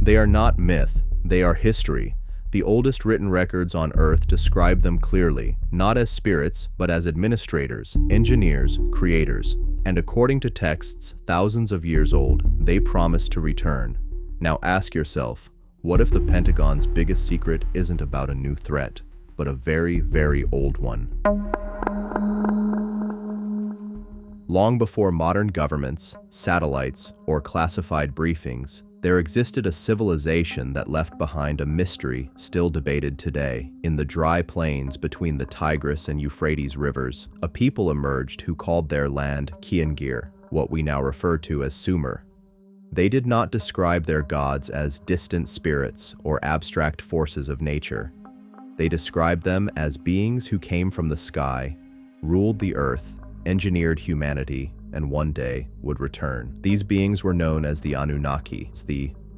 They are not myth, they are history. The oldest written records on Earth describe them clearly, not as spirits, but as administrators, engineers, creators. And according to texts thousands of years old, they promise to return. Now ask yourself, what if the Pentagon's biggest secret isn't about a new threat, but a very, very old one? Long before modern governments, satellites, or classified briefings, there existed a civilization that left behind a mystery still debated today. In the dry plains between the Tigris and Euphrates rivers, a people emerged who called their land Kiangir, what we now refer to as Sumer. They did not describe their gods as distant spirits or abstract forces of nature. They described them as beings who came from the sky, ruled the earth, engineered humanity, and one day would return. These beings were known as the Anunnaki.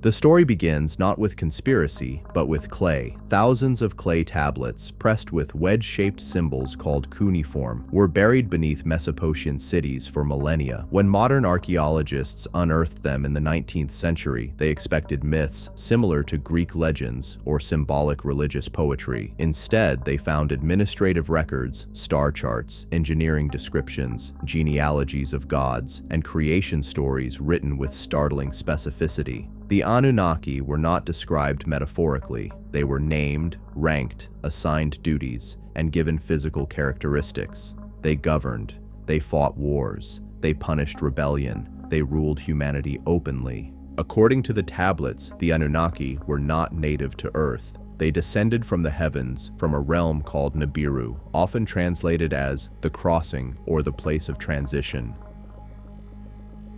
The story begins not with conspiracy, but with clay. Thousands of clay tablets, pressed with wedge-shaped symbols called cuneiform, were buried beneath Mesopotamian cities for millennia. When modern archaeologists unearthed them in the 19th century, they expected myths similar to Greek legends or symbolic religious poetry. Instead, they found administrative records, star charts, engineering descriptions, genealogies of gods, and creation stories written with startling specificity. The Anunnaki were not described metaphorically. They were named, ranked, assigned duties, and given physical characteristics. They governed, they fought wars, they punished rebellion, they ruled humanity openly. According to the tablets, the Anunnaki were not native to Earth. They descended from the heavens, from a realm called Nibiru, often translated as the crossing or the place of transition.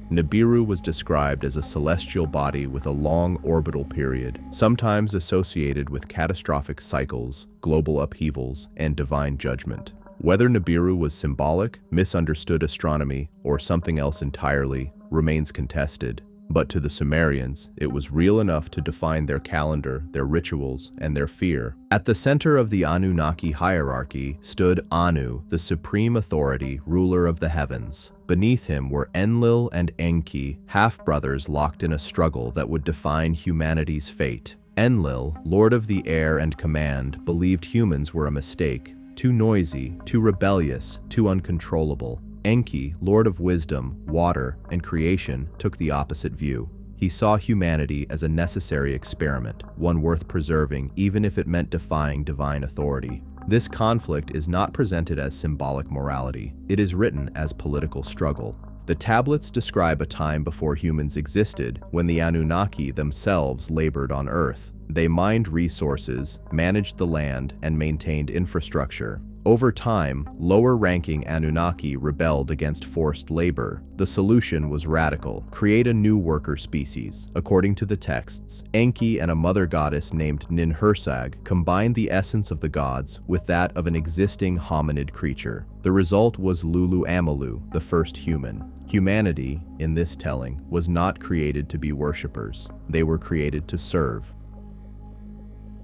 Nibiru was described as a celestial body with a long orbital period, sometimes associated with catastrophic cycles, global upheavals, and divine judgment. Whether Nibiru was symbolic, misunderstood astronomy, or something else entirely remains contested. But to the Sumerians, it was real enough to define their calendar, their rituals, and their fear. At the center of the Anunnaki hierarchy stood Anu, the supreme authority, ruler of the heavens. Beneath him were Enlil and Enki, half-brothers locked in a struggle that would define humanity's fate. Enlil, lord of the air and command, believed humans were a mistake, too noisy, too rebellious, too uncontrollable. Enki, lord of wisdom, water, and creation, took the opposite view. He saw humanity as a necessary experiment, one worth preserving even if it meant defying divine authority. This conflict is not presented as symbolic morality. It is written as political struggle. The tablets describe a time before humans existed, when the Anunnaki themselves labored on Earth. They mined resources, managed the land, and maintained infrastructure. Over time, lower-ranking Anunnaki rebelled against forced labor. The solution was radical: create a new worker species. According to the texts, Enki and a mother goddess named Ninhursag combined the essence of the gods with that of an existing hominid creature. The result was Lulu Amalu, the first human. Humanity, in this telling, was not created to be worshippers. They were created to serve.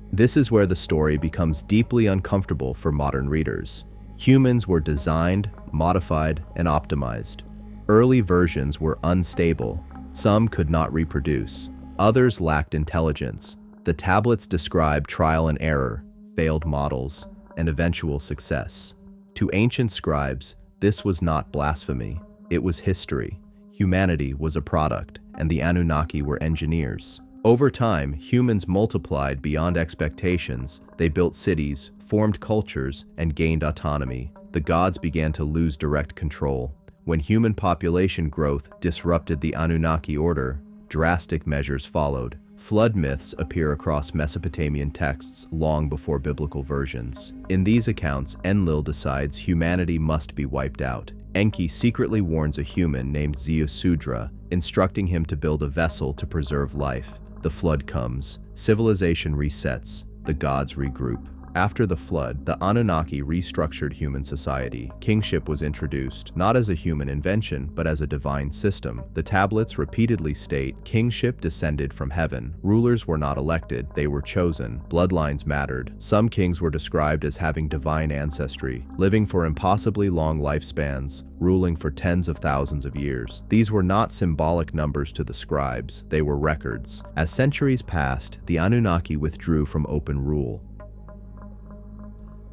This is where the story becomes deeply uncomfortable for modern readers. Humans were designed, modified, and optimized. Early versions were unstable. Some could not reproduce. Others lacked intelligence. The tablets describe trial and error, failed models, and eventual success. To ancient scribes, this was not blasphemy. It was history. Humanity was a product, and the Anunnaki were engineers. Over time, humans multiplied beyond expectations. They built cities, formed cultures, and gained autonomy. The gods began to lose direct control. When human population growth disrupted the Anunnaki order, drastic measures followed. Flood myths appear across Mesopotamian texts long before biblical versions. In these accounts, Enlil decides humanity must be wiped out. Enki secretly warns a human named Ziusudra, instructing him to build a vessel to preserve life. The flood comes. Civilization resets. The gods regroup. After the flood, the Anunnaki restructured human society. Kingship was introduced, not as a human invention, but as a divine system. The tablets repeatedly state, kingship descended from heaven. Rulers were not elected, they were chosen. Bloodlines mattered. Some kings were described as having divine ancestry, living for impossibly long lifespans, ruling for tens of thousands of years. These were not symbolic numbers to the scribes, they were records. As centuries passed, the Anunnaki withdrew from open rule.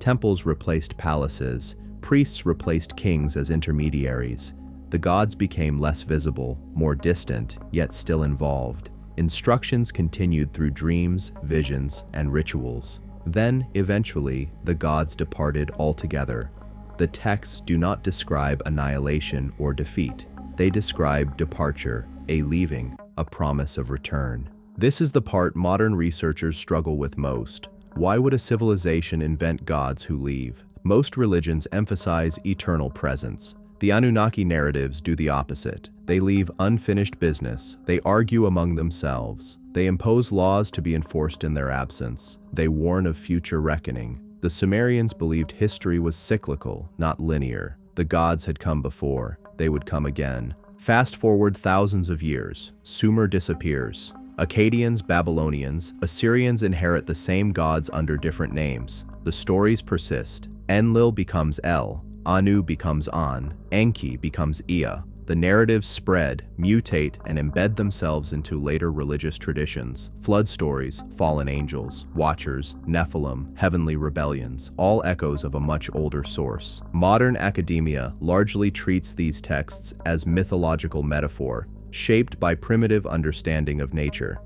Temples replaced palaces, priests replaced kings as intermediaries. The gods became less visible, more distant, yet still involved. Instructions continued through dreams, visions, and rituals. Then, eventually, the gods departed altogether. The texts do not describe annihilation or defeat. They describe departure, a leaving, a promise of return. This is the part modern researchers struggle with most. Why would a civilization invent gods who leave? Most religions emphasize eternal presence. The Anunnaki narratives do the opposite. They leave unfinished business. They argue among themselves. They impose laws to be enforced in their absence. They warn of future reckoning. The Sumerians believed history was cyclical, not linear. The gods had come before. They would come again. Fast forward thousands of years. Sumer disappears. Akkadians, Babylonians, Assyrians inherit the same gods under different names. The stories persist. Enlil becomes El, Anu becomes An, Enki becomes Ea. The narratives spread, mutate, and embed themselves into later religious traditions. Flood stories, fallen angels, watchers, Nephilim, heavenly rebellions, all echoes of a much older source. Modern academia largely treats these texts as mythological metaphor, shaped by primitive understanding of nature.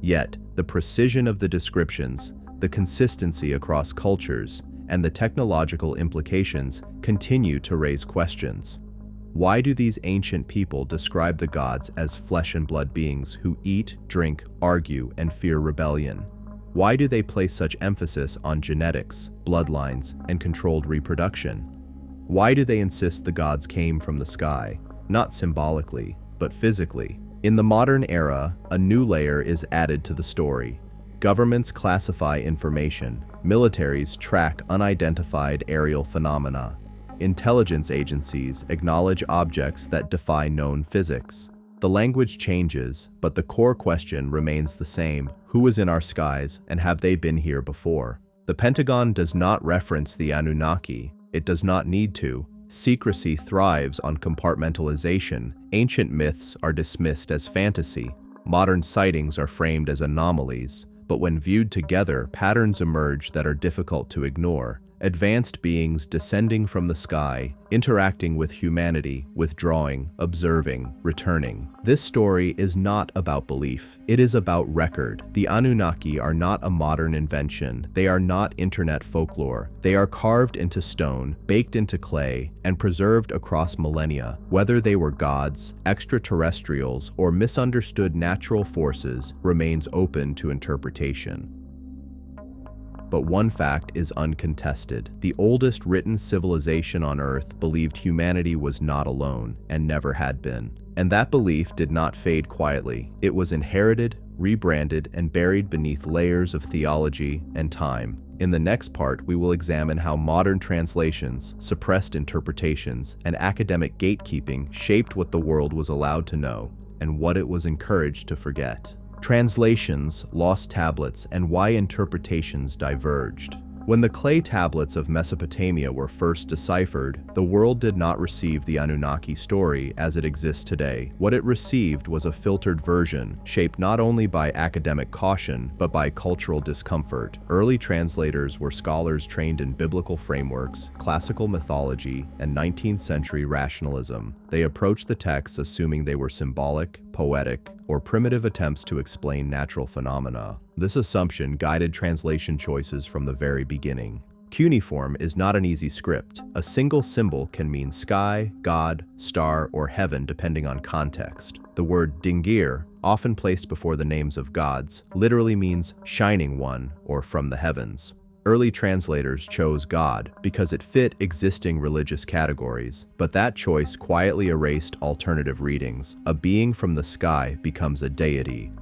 Yet, the precision of the descriptions, the consistency across cultures, and the technological implications continue to raise questions. Why do these ancient people describe the gods as flesh and blood beings who eat, drink, argue, and fear rebellion? Why do they place such emphasis on genetics, bloodlines, and controlled reproduction? Why do they insist the gods came from the sky? Not symbolically, but physically. In the modern era, a new layer is added to the story. Governments classify information. Militaries track unidentified aerial phenomena. Intelligence agencies acknowledge objects that defy known physics. The language changes, but the core question remains the same. Who is in our skies, and have they been here before? The Pentagon does not reference the Anunnaki. It does not need to. Secrecy thrives on compartmentalization. Ancient myths are dismissed as fantasy. Modern sightings are framed as anomalies. But when viewed together, patterns emerge that are difficult to ignore. Advanced beings descending from the sky, interacting with humanity, withdrawing, observing, returning. This story is not about belief. It is about record. The Anunnaki are not a modern invention. They are not internet folklore. They are carved into stone, baked into clay, and preserved across millennia. Whether they were gods, extraterrestrials, or misunderstood natural forces remains open to interpretation. But one fact is uncontested. The oldest written civilization on Earth believed humanity was not alone and never had been. And that belief did not fade quietly. It was inherited, rebranded, and buried beneath layers of theology and time. In the next part, we will examine how modern translations, suppressed interpretations, and academic gatekeeping shaped what the world was allowed to know and what it was encouraged to forget. Translations, lost tablets, and why interpretations diverged. When the clay tablets of Mesopotamia were first deciphered, the world did not receive the Anunnaki story as it exists today. What it received was a filtered version, shaped not only by academic caution, but by cultural discomfort. Early translators were scholars trained in biblical frameworks, classical mythology, and 19th century rationalism. They approached the texts assuming they were symbolic, poetic, or primitive attempts to explain natural phenomena. This assumption guided translation choices from the very beginning. Cuneiform is not an easy script. A single symbol can mean sky, god, star, or heaven depending on context. The word dingir, often placed before the names of gods, literally means shining one or from the heavens. Early translators chose God because it fit existing religious categories, but that choice quietly erased alternative readings. A being from the sky becomes a deity.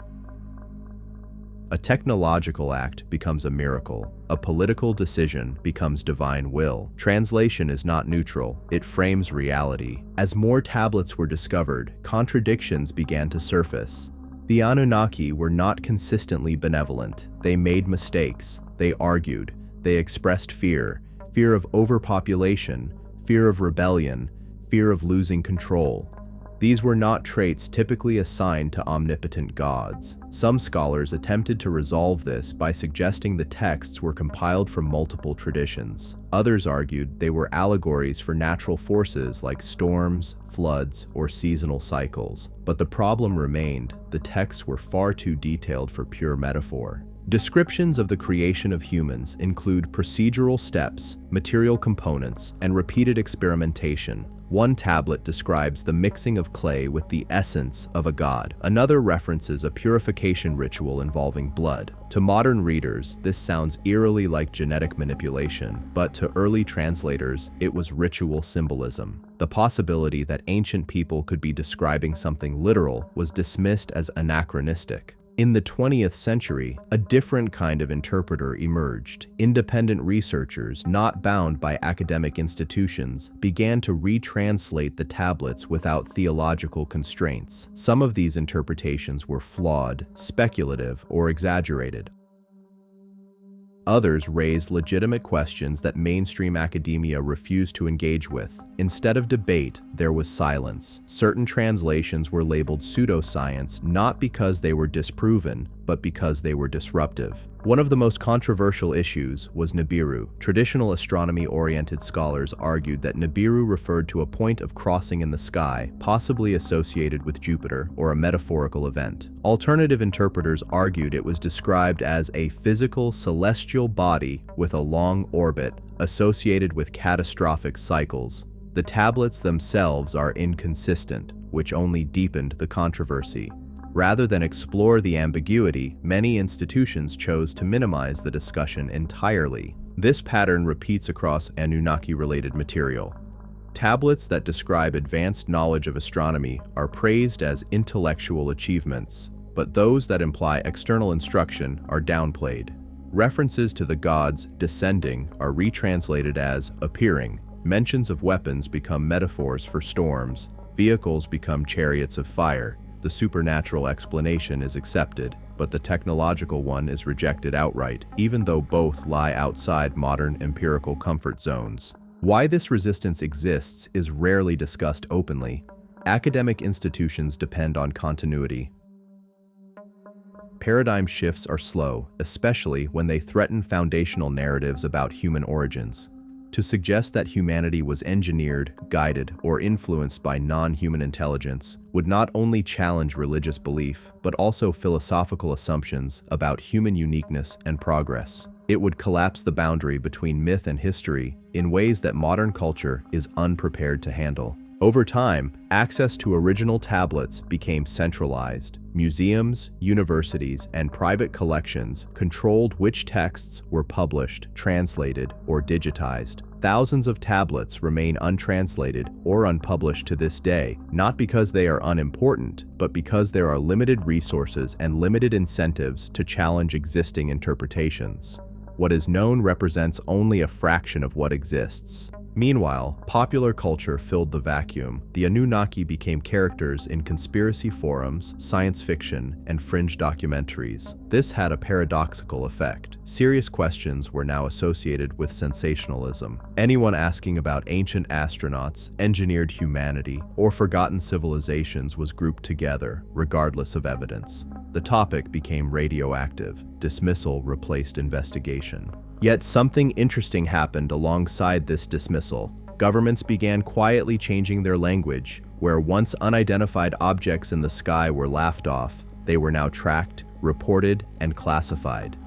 A technological act becomes a miracle. A political decision becomes divine will. Translation is not neutral, it frames reality. As more tablets were discovered, contradictions began to surface. The Anunnaki were not consistently benevolent. They made mistakes. They argued. They expressed fear of overpopulation, fear of rebellion, fear of losing control. These were not traits typically assigned to omnipotent gods. Some scholars attempted to resolve this by suggesting the texts were compiled from multiple traditions. Others argued they were allegories for natural forces like storms, floods, or seasonal cycles. But the problem remained: the texts were far too detailed for pure metaphor. Descriptions of the creation of humans include procedural steps, material components, and repeated experimentation. One tablet describes the mixing of clay with the essence of a god. Another references a purification ritual involving blood. To modern readers, this sounds eerily like genetic manipulation, but to early translators, it was ritual symbolism. The possibility that ancient people could be describing something literal was dismissed as anachronistic. In the 20th century, a different kind of interpreter emerged. Independent researchers, not bound by academic institutions, began to retranslate the tablets without theological constraints. Some of these interpretations were flawed, speculative, or exaggerated. Others raised legitimate questions that mainstream academia refused to engage with. Instead of debate, there was silence. Certain translations were labeled pseudoscience not because they were disproven, but because they were disruptive. One of the most controversial issues was Nibiru. Traditional astronomy-oriented scholars argued that Nibiru referred to a point of crossing in the sky, possibly associated with Jupiter, or a metaphorical event. Alternative interpreters argued it was described as a physical celestial body with a long orbit associated with catastrophic cycles. The tablets themselves are inconsistent, which only deepened the controversy. Rather than explore the ambiguity, many institutions chose to minimize the discussion entirely. This pattern repeats across Anunnaki-related material. Tablets that describe advanced knowledge of astronomy are praised as intellectual achievements, but those that imply external instruction are downplayed. References to the gods descending are retranslated as appearing. Mentions of weapons become metaphors for storms. Vehicles become chariots of fire. The supernatural explanation is accepted, but the technological one is rejected outright, even though both lie outside modern empirical comfort zones. Why this resistance exists is rarely discussed openly. Academic institutions depend on continuity. Paradigm shifts are slow, especially when they threaten foundational narratives about human origins. To suggest that humanity was engineered, guided, or influenced by non-human intelligence would not only challenge religious belief, but also philosophical assumptions about human uniqueness and progress. It would collapse the boundary between myth and history in ways that modern culture is unprepared to handle. Over time, access to original tablets became centralized. Museums, universities, and private collections controlled which texts were published, translated, or digitized. Thousands of tablets remain untranslated or unpublished to this day, not because they are unimportant, but because there are limited resources and limited incentives to challenge existing interpretations. What is known represents only a fraction of what exists. Meanwhile, popular culture filled the vacuum. The Anunnaki became characters in conspiracy forums, science fiction, and fringe documentaries. This had a paradoxical effect. Serious questions were now associated with sensationalism. Anyone asking about ancient astronauts, engineered humanity, or forgotten civilizations was grouped together, regardless of evidence. The topic became radioactive. Dismissal replaced investigation. Yet something interesting happened alongside this dismissal. Governments began quietly changing their language. Where once unidentified objects in the sky were laughed off, they were now tracked, reported, and classified.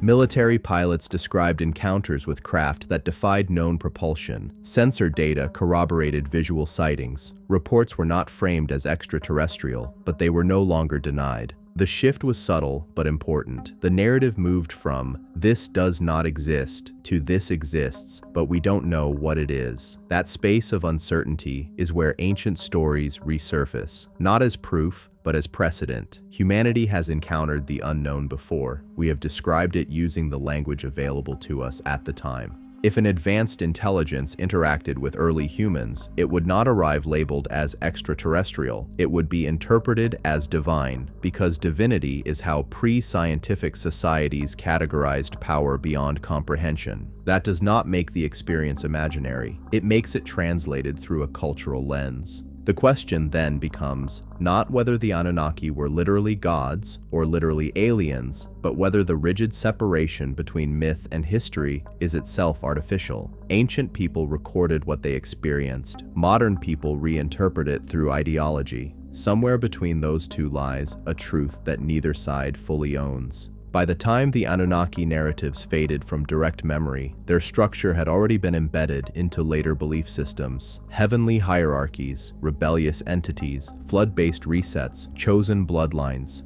Military pilots described encounters with craft that defied known propulsion. Sensor data corroborated visual sightings. Reports were not framed as extraterrestrial, but they were no longer denied. The shift was subtle but important. The narrative moved from "this does not exist" to "this exists, but we don't know what it is." That space of uncertainty is where ancient stories resurface, not as proof, but as precedent. Humanity has encountered the unknown before. We have described it using the language available to us at the time. If an advanced intelligence interacted with early humans, it would not arrive labeled as extraterrestrial. It would be interpreted as divine, because divinity is how pre-scientific societies categorized power beyond comprehension. That does not make the experience imaginary. It makes it translated through a cultural lens. The question then becomes not whether the Anunnaki were literally gods or literally aliens, but whether the rigid separation between myth and history is itself artificial. Ancient people recorded what they experienced. Modern people reinterpret it through ideology. Somewhere between those two lies a truth that neither side fully owns. By the time the Anunnaki narratives faded from direct memory, their structure had already been embedded into later belief systems. Heavenly hierarchies, rebellious entities, flood-based resets, chosen bloodlines,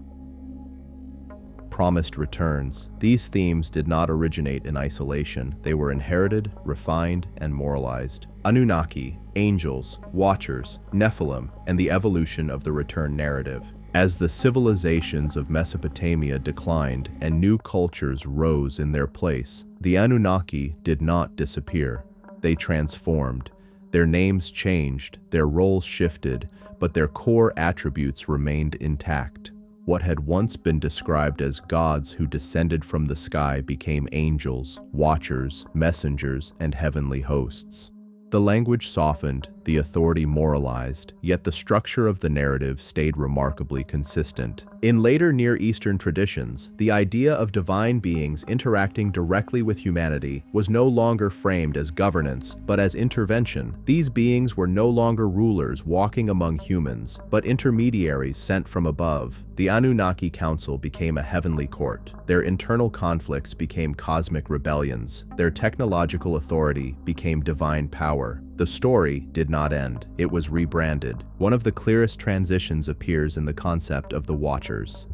promised returns. These themes did not originate in isolation. They were inherited, refined, and moralized. Anunnaki, angels, watchers, Nephilim, and the evolution of the return narrative. As the civilizations of Mesopotamia declined and new cultures rose in their place, the Anunnaki did not disappear. They transformed. Their names changed, their roles shifted, but their core attributes remained intact. What had once been described as gods who descended from the sky became angels, watchers, messengers, and heavenly hosts. The language softened, the authority moralized, yet the structure of the narrative stayed remarkably consistent. In later Near Eastern traditions, the idea of divine beings interacting directly with humanity was no longer framed as governance, but as intervention. These beings were no longer rulers walking among humans, but intermediaries sent from above. The Anunnaki Council became a heavenly court. Their internal conflicts became cosmic rebellions. Their technological authority became divine power. The story did not end. It was rebranded. One of the clearest transitions appears in the concept of the Watchers.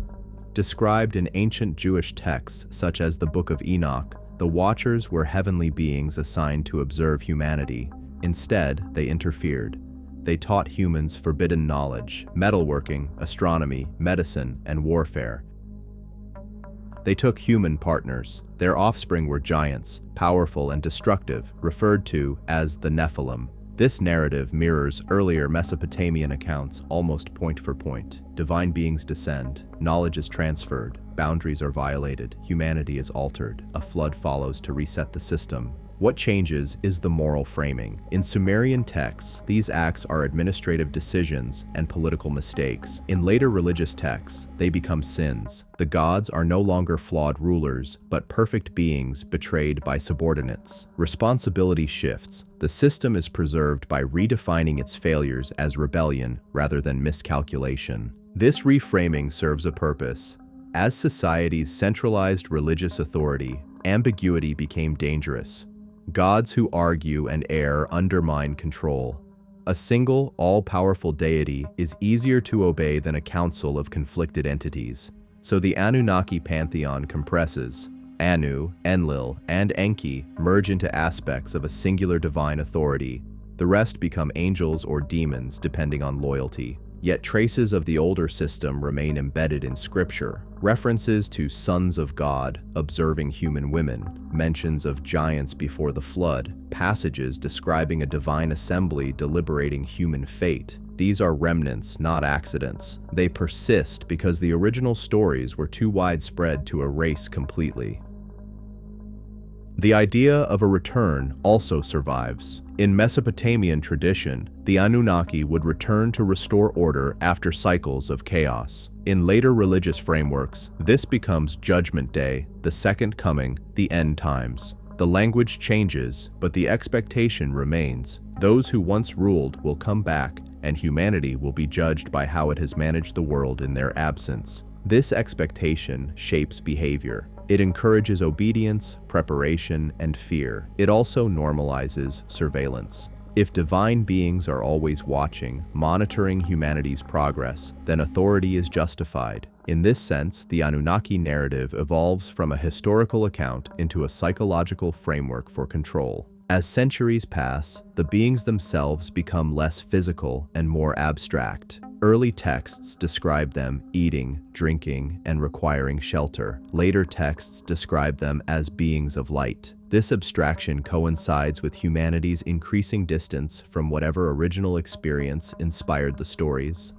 Described in ancient Jewish texts such as the Book of Enoch, the Watchers were heavenly beings assigned to observe humanity. Instead, they interfered. They taught humans forbidden knowledge, metalworking, astronomy, medicine, and warfare. They took human partners. Their offspring were giants, powerful and destructive, referred to as the Nephilim. This narrative mirrors earlier Mesopotamian accounts almost point for point. Divine beings descend, knowledge is transferred, boundaries are violated, humanity is altered, a flood follows to reset the system. What changes is the moral framing. In Sumerian texts, these acts are administrative decisions and political mistakes. In later religious texts, they become sins. The gods are no longer flawed rulers, but perfect beings betrayed by subordinates. Responsibility shifts. The system is preserved by redefining its failures as rebellion rather than miscalculation. This reframing serves a purpose. As societies centralized religious authority, ambiguity became dangerous. Gods who argue and err undermine control. A single, all-powerful deity is easier to obey than a council of conflicted entities. So the Anunnaki pantheon compresses. Anu, Enlil, and Enki merge into aspects of a singular divine authority. The rest become angels or demons, depending on loyalty. Yet traces of the older system remain embedded in scripture. References to sons of God observing human women, mentions of giants before the flood, passages describing a divine assembly deliberating human fate. These are remnants, not accidents. They persist because the original stories were too widespread to erase completely. The idea of a return also survives. In Mesopotamian tradition, the Anunnaki would return to restore order after cycles of chaos. In later religious frameworks, this becomes Judgment Day, the Second Coming, the End Times. The language changes, but the expectation remains. Those who once ruled will come back, and humanity will be judged by how it has managed the world in their absence. This expectation shapes behavior. It encourages obedience, preparation, and fear. It also normalizes surveillance. If divine beings are always watching, monitoring humanity's progress, then authority is justified. In this sense, the Anunnaki narrative evolves from a historical account into a psychological framework for control. As centuries pass, the beings themselves become less physical and more abstract. Early texts describe them eating, drinking, and requiring shelter. Later texts describe them as beings of light. This abstraction coincides with humanity's increasing distance from whatever original experience inspired the stories.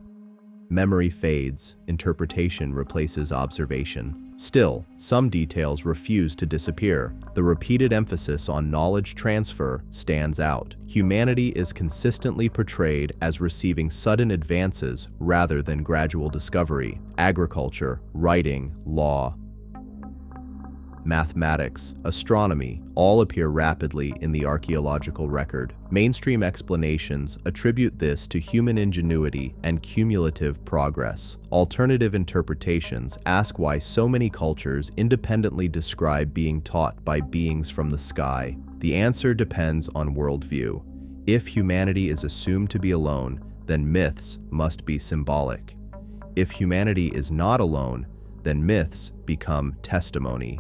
Memory fades, interpretation replaces observation. Still, some details refuse to disappear. The repeated emphasis on knowledge transfer stands out. Humanity is consistently portrayed as receiving sudden advances rather than gradual discovery. Agriculture, writing, law, mathematics, astronomy, all appear rapidly in the archaeological record. Mainstream explanations attribute this to human ingenuity and cumulative progress. Alternative interpretations ask why so many cultures independently describe being taught by beings from the sky. The answer depends on worldview. If humanity is assumed to be alone, then myths must be symbolic. If humanity is not alone, then myths become testimony.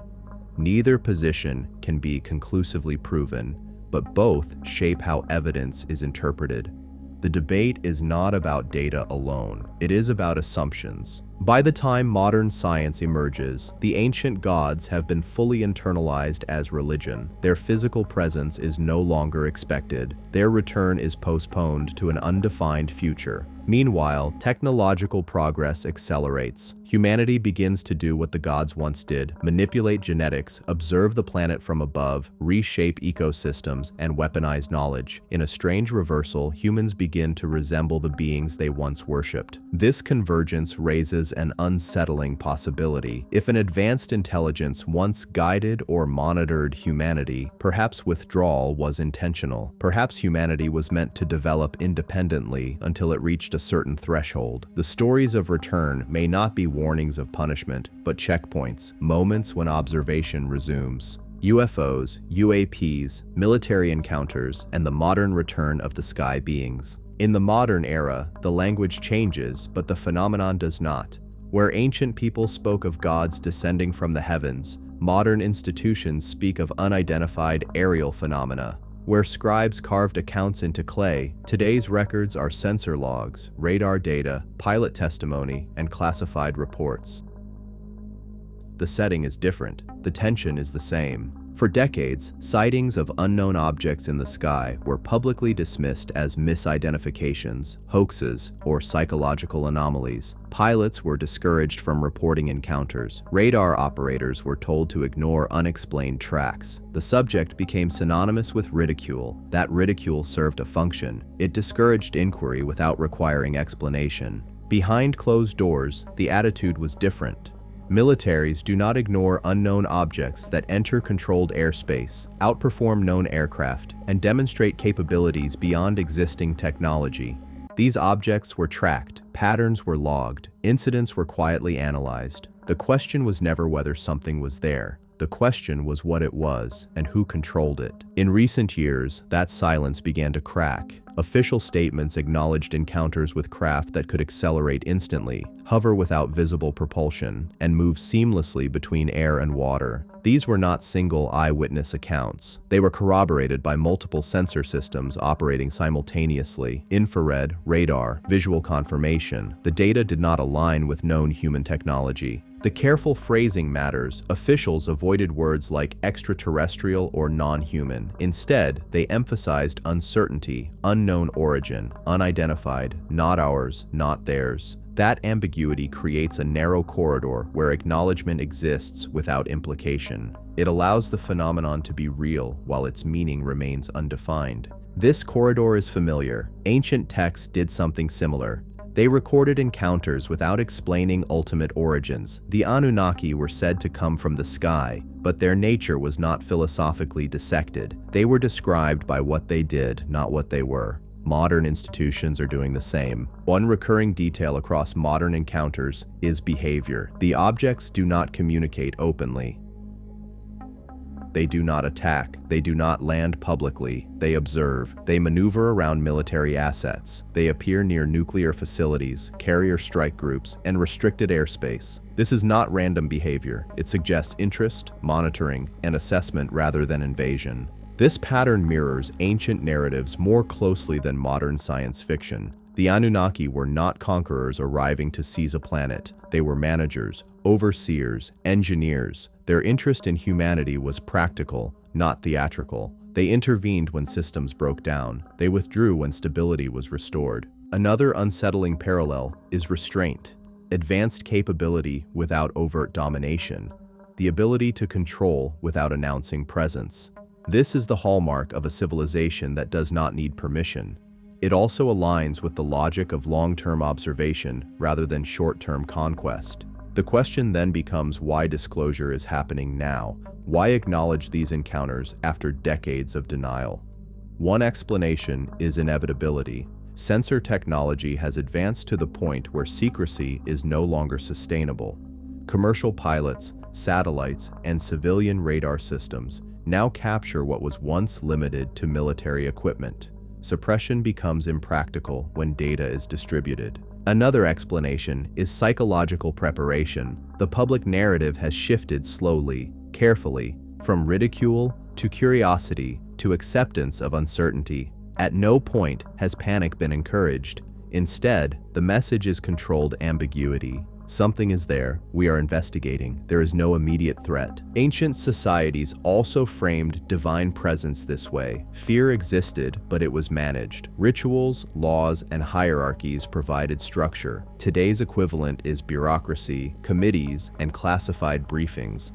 Neither position can be conclusively proven, but both shape how evidence is interpreted. The debate is not about data alone, it is about assumptions. By the time modern science emerges, the ancient gods have been fully internalized as religion. Their physical presence is no longer expected. Their return is postponed to an undefined future. Meanwhile, technological progress accelerates. Humanity begins to do what the gods once did: manipulate genetics, observe the planet from above, reshape ecosystems, and weaponize knowledge. In a strange reversal, humans begin to resemble the beings they once worshipped. This convergence raises an unsettling possibility. If an advanced intelligence once guided or monitored humanity, perhaps withdrawal was intentional. Perhaps humanity was meant to develop independently until it reached a certain threshold. The stories of return may not be warnings of punishment, but checkpoints, moments when observation resumes. UFOs, UAPs, military encounters, and the modern return of the sky beings. In the modern era, the language changes, but the phenomenon does not. Where ancient people spoke of gods descending from the heavens, modern institutions speak of unidentified aerial phenomena. Where scribes carved accounts into clay, today's records are sensor logs, radar data, pilot testimony, and classified reports. The setting is different. The tension is the same. For decades, sightings of unknown objects in the sky were publicly dismissed as misidentifications, hoaxes, or psychological anomalies. Pilots were discouraged from reporting encounters. Radar operators were told to ignore unexplained tracks. The subject became synonymous with ridicule. That ridicule served a function. It discouraged inquiry without requiring explanation. Behind closed doors, the attitude was different. Militaries do not ignore unknown objects that enter controlled airspace, outperform known aircraft, and demonstrate capabilities beyond existing technology. These objects were tracked, patterns were logged, incidents were quietly analyzed. The question was never whether something was there. The question was what it was and who controlled it. In recent years, that silence began to crack. Official statements acknowledged encounters with craft that could accelerate instantly, hover without visible propulsion, and move seamlessly between air and water. These were not single eyewitness accounts. They were corroborated by multiple sensor systems operating simultaneously: infrared, radar, visual confirmation. The data did not align with known human technology. The careful phrasing matters. Officials avoided words like extraterrestrial or non-human. Instead, they emphasized uncertainty, unknown origin, unidentified, not ours, not theirs. That ambiguity creates a narrow corridor where acknowledgement exists without implication. It allows the phenomenon to be real while its meaning remains undefined. This corridor is familiar. Ancient texts did something similar. They recorded encounters without explaining ultimate origins. The Anunnaki were said to come from the sky, but their nature was not philosophically dissected. They were described by what they did, not what they were. Modern institutions are doing the same. One recurring detail across modern encounters is behavior. The objects do not communicate openly. They do not attack. They do not land publicly. They observe. They maneuver around military assets. They appear near nuclear facilities, carrier strike groups, and restricted airspace. This is not random behavior. It suggests interest, monitoring, and assessment rather than invasion. This pattern mirrors ancient narratives more closely than modern science fiction. The Anunnaki were not conquerors arriving to seize a planet. They were managers, overseers, engineers. Their interest in humanity was practical, not theatrical. They intervened when systems broke down. They withdrew when stability was restored. Another unsettling parallel is restraint, advanced capability without overt domination, the ability to control without announcing presence. This is the hallmark of a civilization that does not need permission. It also aligns with the logic of long-term observation rather than short-term conquest. The question then becomes why disclosure is happening now. Why acknowledge these encounters after decades of denial? One explanation is inevitability. Sensor technology has advanced to the point where secrecy is no longer sustainable. Commercial pilots, satellites, and civilian radar systems now capture what was once limited to military equipment. Suppression becomes impractical when data is distributed. Another explanation is psychological preparation. The public narrative has shifted slowly, carefully, from ridicule to curiosity to acceptance of uncertainty. At no point has panic been encouraged. Instead, the message is controlled ambiguity. Something is there, we are investigating, there is no immediate threat. Ancient societies also framed divine presence this way. Fear existed, but it was managed. Rituals, laws, and hierarchies provided structure. Today's equivalent is bureaucracy, committees, and classified briefings.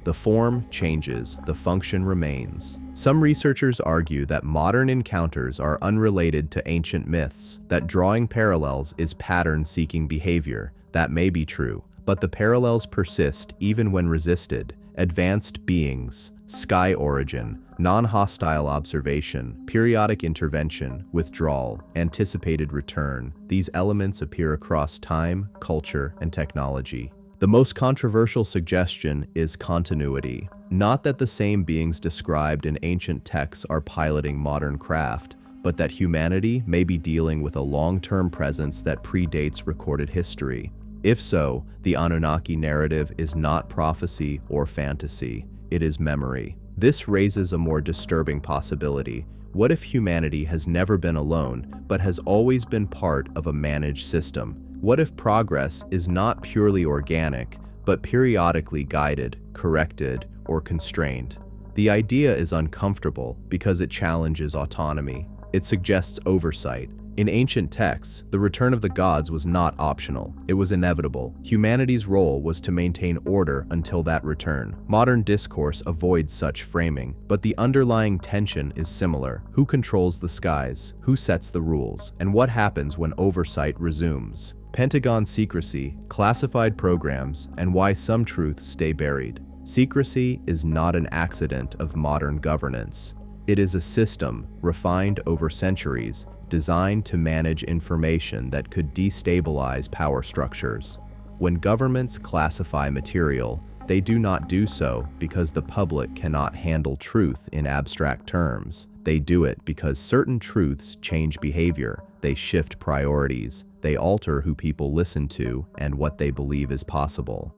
The form changes, the function remains. Some researchers argue that modern encounters are unrelated to ancient myths, that drawing parallels is pattern-seeking behavior. That may be true, but the parallels persist even when resisted. Advanced beings, sky origin, non-hostile observation, periodic intervention, withdrawal, anticipated return. These elements appear across time, culture, and technology. The most controversial suggestion is continuity. Not that the same beings described in ancient texts are piloting modern craft, but that humanity may be dealing with a long-term presence that predates recorded history. If so, the Anunnaki narrative is not prophecy or fantasy, it is memory. This raises a more disturbing possibility. What if humanity has never been alone, but has always been part of a managed system? What if progress is not purely organic, but periodically guided, corrected, or constrained? The idea is uncomfortable because it challenges autonomy. It suggests oversight. In ancient texts, the return of the gods was not optional. It was inevitable. Humanity's role was to maintain order until that return. Modern discourse avoids such framing, but the underlying tension is similar. Who controls the skies? Who sets the rules? And what happens when oversight resumes? Pentagon secrecy, classified programs, and why some truths stay buried. Secrecy is not an accident of modern governance. It is a system, refined over centuries, designed to manage information that could destabilize power structures. When governments classify material, they do not do so because the public cannot handle truth in abstract terms. They do it because certain truths change behavior, they shift priorities, they alter who people listen to and what they believe is possible.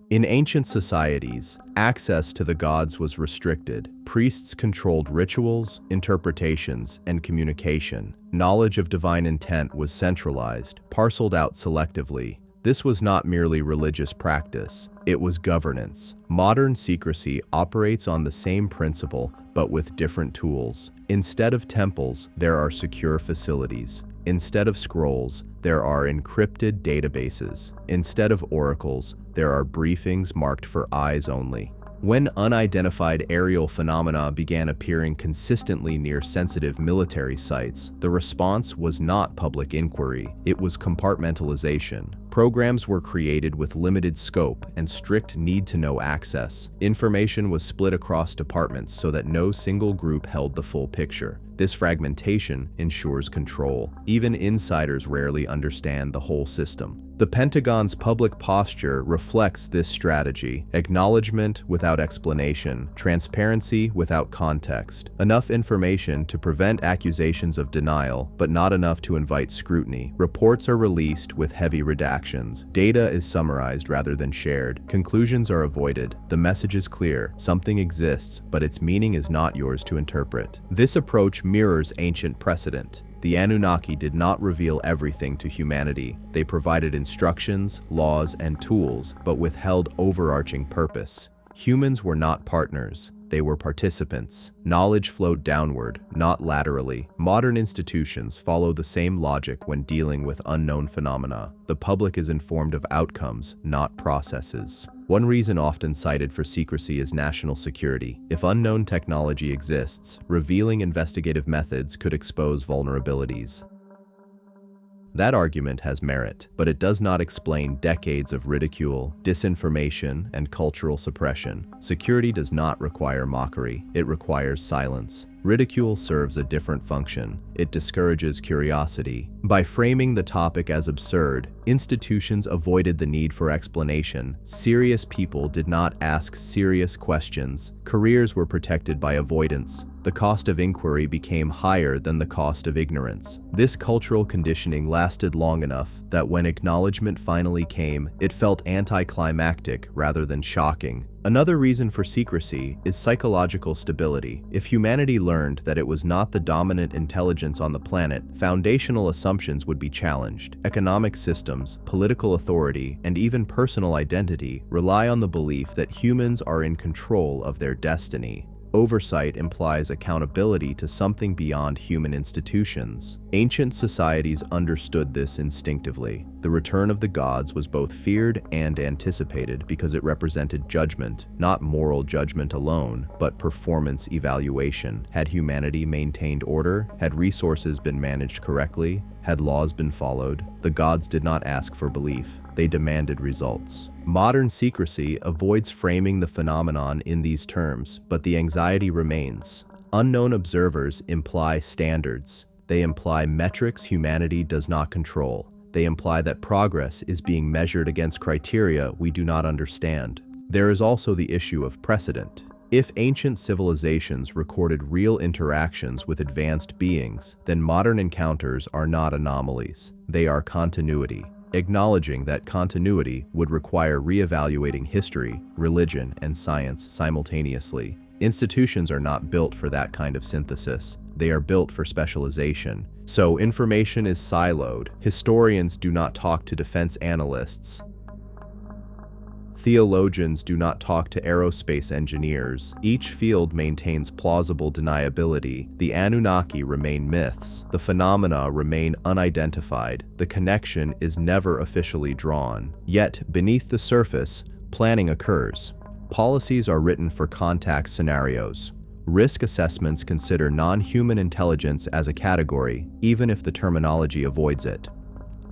In ancient societies, access to the gods was restricted. Priests controlled rituals, interpretations, and communication. Knowledge of divine intent was centralized, parceled out selectively. This was not merely religious practice, it was governance. Modern secrecy operates on the same principle, but with different tools. Instead of temples, there are secure facilities. Instead of scrolls, there are encrypted databases. Instead of oracles, there are briefings marked for eyes only. When unidentified aerial phenomena began appearing consistently near sensitive military sites, the response was not public inquiry, it was compartmentalization. Programs were created with limited scope and strict need-to-know access. Information was split across departments so that no single group held the full picture. This fragmentation ensures control. Even insiders rarely understand the whole system. The Pentagon's public posture reflects this strategy: acknowledgement without explanation, transparency without context, enough information to prevent accusations of denial, but not enough to invite scrutiny. Reports are released with heavy redactions. Data is summarized rather than shared. Conclusions are avoided. The message is clear: something exists, but its meaning is not yours to interpret. This approach mirrors ancient precedent. The Anunnaki did not reveal everything to humanity. They provided instructions, laws, and tools, but withheld overarching purpose. Humans were not partners. They were participants. Knowledge flowed downward, not laterally. Modern institutions follow the same logic when dealing with unknown phenomena. The public is informed of outcomes, not processes. One reason often cited for secrecy is national security. If unknown technology exists, revealing investigative methods could expose vulnerabilities. That argument has merit, but it does not explain decades of ridicule, disinformation, and cultural suppression. Security does not require mockery, it requires silence. Ridicule serves a different function. It discourages curiosity. By framing the topic as absurd, institutions avoided the need for explanation. Serious people did not ask serious questions. Careers were protected by avoidance. The cost of inquiry became higher than the cost of ignorance. This cultural conditioning lasted long enough that when acknowledgement finally came, it felt anticlimactic rather than shocking. Another reason for secrecy is psychological stability. If humanity learned that it was not the dominant intelligence on the planet, foundational assumptions would be challenged. Economic systems, political authority, and even personal identity rely on the belief that humans are in control of their destiny. Oversight implies accountability to something beyond human institutions. Ancient societies understood this instinctively. The return of the gods was both feared and anticipated because it represented judgment, not moral judgment alone, but performance evaluation. Had humanity maintained order? Had resources been managed correctly? Had laws been followed? The gods did not ask for belief. They demanded results. Modern secrecy avoids framing the phenomenon in these terms, but the anxiety remains. Unknown observers imply standards. They imply metrics humanity does not control. They imply that progress is being measured against criteria we do not understand. There is also the issue of precedent. If ancient civilizations recorded real interactions with advanced beings, then modern encounters are not anomalies. They are continuity. Acknowledging that continuity would require reevaluating history, religion, and science simultaneously. Institutions are not built for that kind of synthesis. They are built for specialization. So information is siloed. Historians do not talk to defense analysts. Theologians do not talk to aerospace engineers. Each field maintains plausible deniability. The Anunnaki remain myths. The phenomena remain unidentified. The connection is never officially drawn. Yet, beneath the surface, planning occurs. Policies are written for contact scenarios. Risk assessments consider non-human intelligence as a category, even if the terminology avoids it.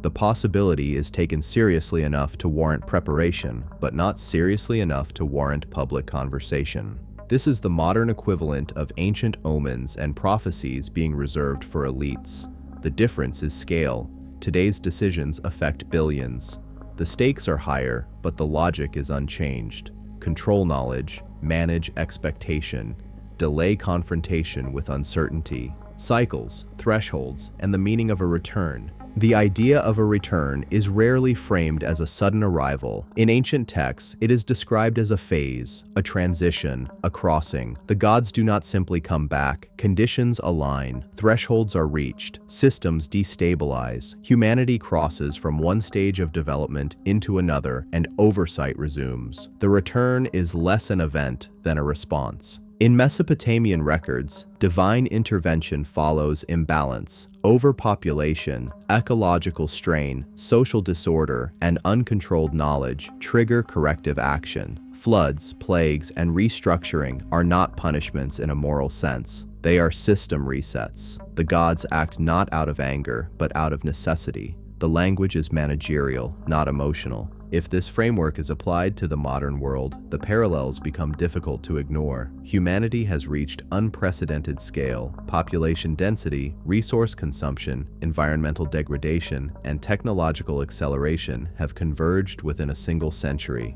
The possibility is taken seriously enough to warrant preparation, but not seriously enough to warrant public conversation. This is the modern equivalent of ancient omens and prophecies being reserved for elites. The difference is scale. Today's decisions affect billions. The stakes are higher, but the logic is unchanged. Control knowledge, manage expectation, delay confrontation with uncertainty, cycles, thresholds, and the meaning of a return. The idea of a return is rarely framed as a sudden arrival. In ancient texts, it is described as a phase, a transition, a crossing. The gods do not simply come back. Conditions align. Thresholds are reached. Systems destabilize. Humanity crosses from one stage of development into another, and oversight resumes. The return is less an event than a response. In Mesopotamian records, divine intervention follows imbalance. Overpopulation, ecological strain, social disorder, and uncontrolled knowledge trigger corrective action. Floods, plagues, and restructuring are not punishments in a moral sense. They are system resets. The gods act not out of anger, but out of necessity. The language is managerial, not emotional. If this framework is applied to the modern world, the parallels become difficult to ignore. Humanity has reached unprecedented scale. Population density, resource consumption, environmental degradation, and technological acceleration have converged within a single century.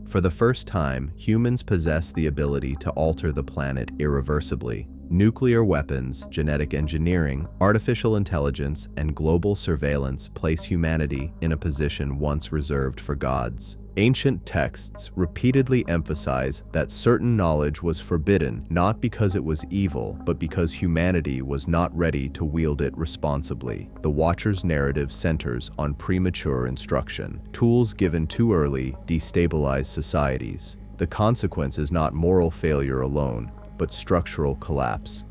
For the first time, humans possess the ability to alter the planet irreversibly. Nuclear weapons, genetic engineering, artificial intelligence, and global surveillance place humanity in a position once reserved for gods. Ancient texts repeatedly emphasize that certain knowledge was forbidden not because it was evil, but because humanity was not ready to wield it responsibly. The Watcher's narrative centers on premature instruction. Tools given too early destabilize societies. The consequence is not moral failure alone, but structural collapse.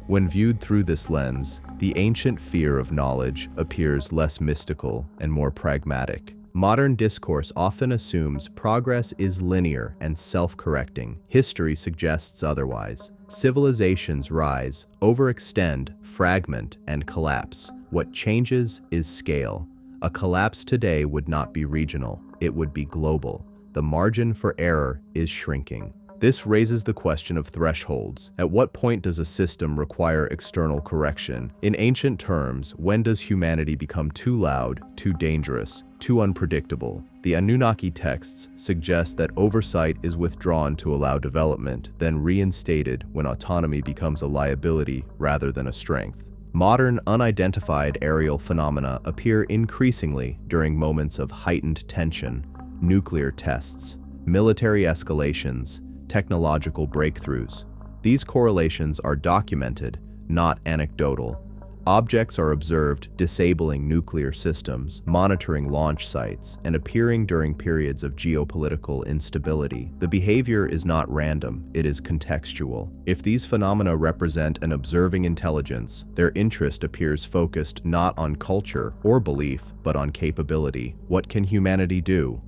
When viewed through this lens, the ancient fear of knowledge appears less mystical and more pragmatic. Modern discourse often assumes progress is linear and self-correcting. History suggests otherwise. Civilizations rise, overextend, fragment, and collapse. What changes is scale. A collapse today would not be regional, it would be global. The margin for error is shrinking. This raises the question of thresholds. At what point does a system require external correction? In ancient terms, when does humanity become too loud, too dangerous, too unpredictable? The Anunnaki texts suggest that oversight is withdrawn to allow development, then reinstated when autonomy becomes a liability rather than a strength. Modern, unidentified aerial phenomena appear increasingly during moments of heightened tension. Nuclear tests, military escalations, technological breakthroughs. These correlations are documented, not anecdotal. Objects are observed disabling nuclear systems, monitoring launch sites, and appearing during periods of geopolitical instability. The behavior is not random, it is contextual. If these phenomena represent an observing intelligence, their interest appears focused not on culture or belief, but on capability. What can humanity do?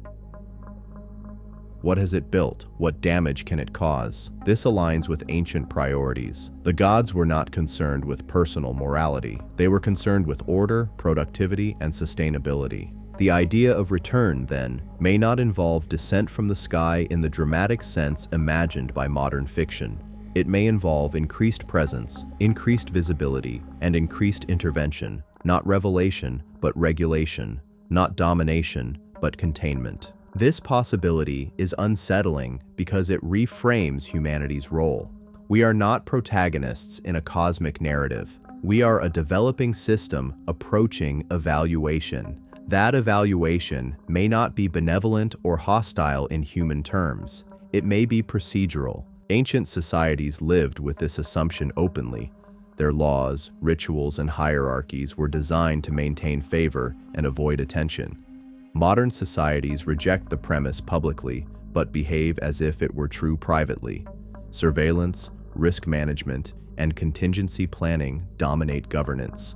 What has it built? What damage can it cause? This aligns with ancient priorities. The gods were not concerned with personal morality. They were concerned with order, productivity, and sustainability. The idea of return, then, may not involve descent from the sky in the dramatic sense imagined by modern fiction. It may involve increased presence, increased visibility, and increased intervention, not revelation, but regulation, not domination, but containment. This possibility is unsettling because it reframes humanity's role. We are not protagonists in a cosmic narrative. We are a developing system approaching evaluation. That evaluation may not be benevolent or hostile in human terms. It may be procedural. Ancient societies lived with this assumption openly. Their laws, rituals, and hierarchies were designed to maintain favor and avoid attention. Modern societies reject the premise publicly, but behave as if it were true privately. Surveillance, risk management, and contingency planning dominate governance.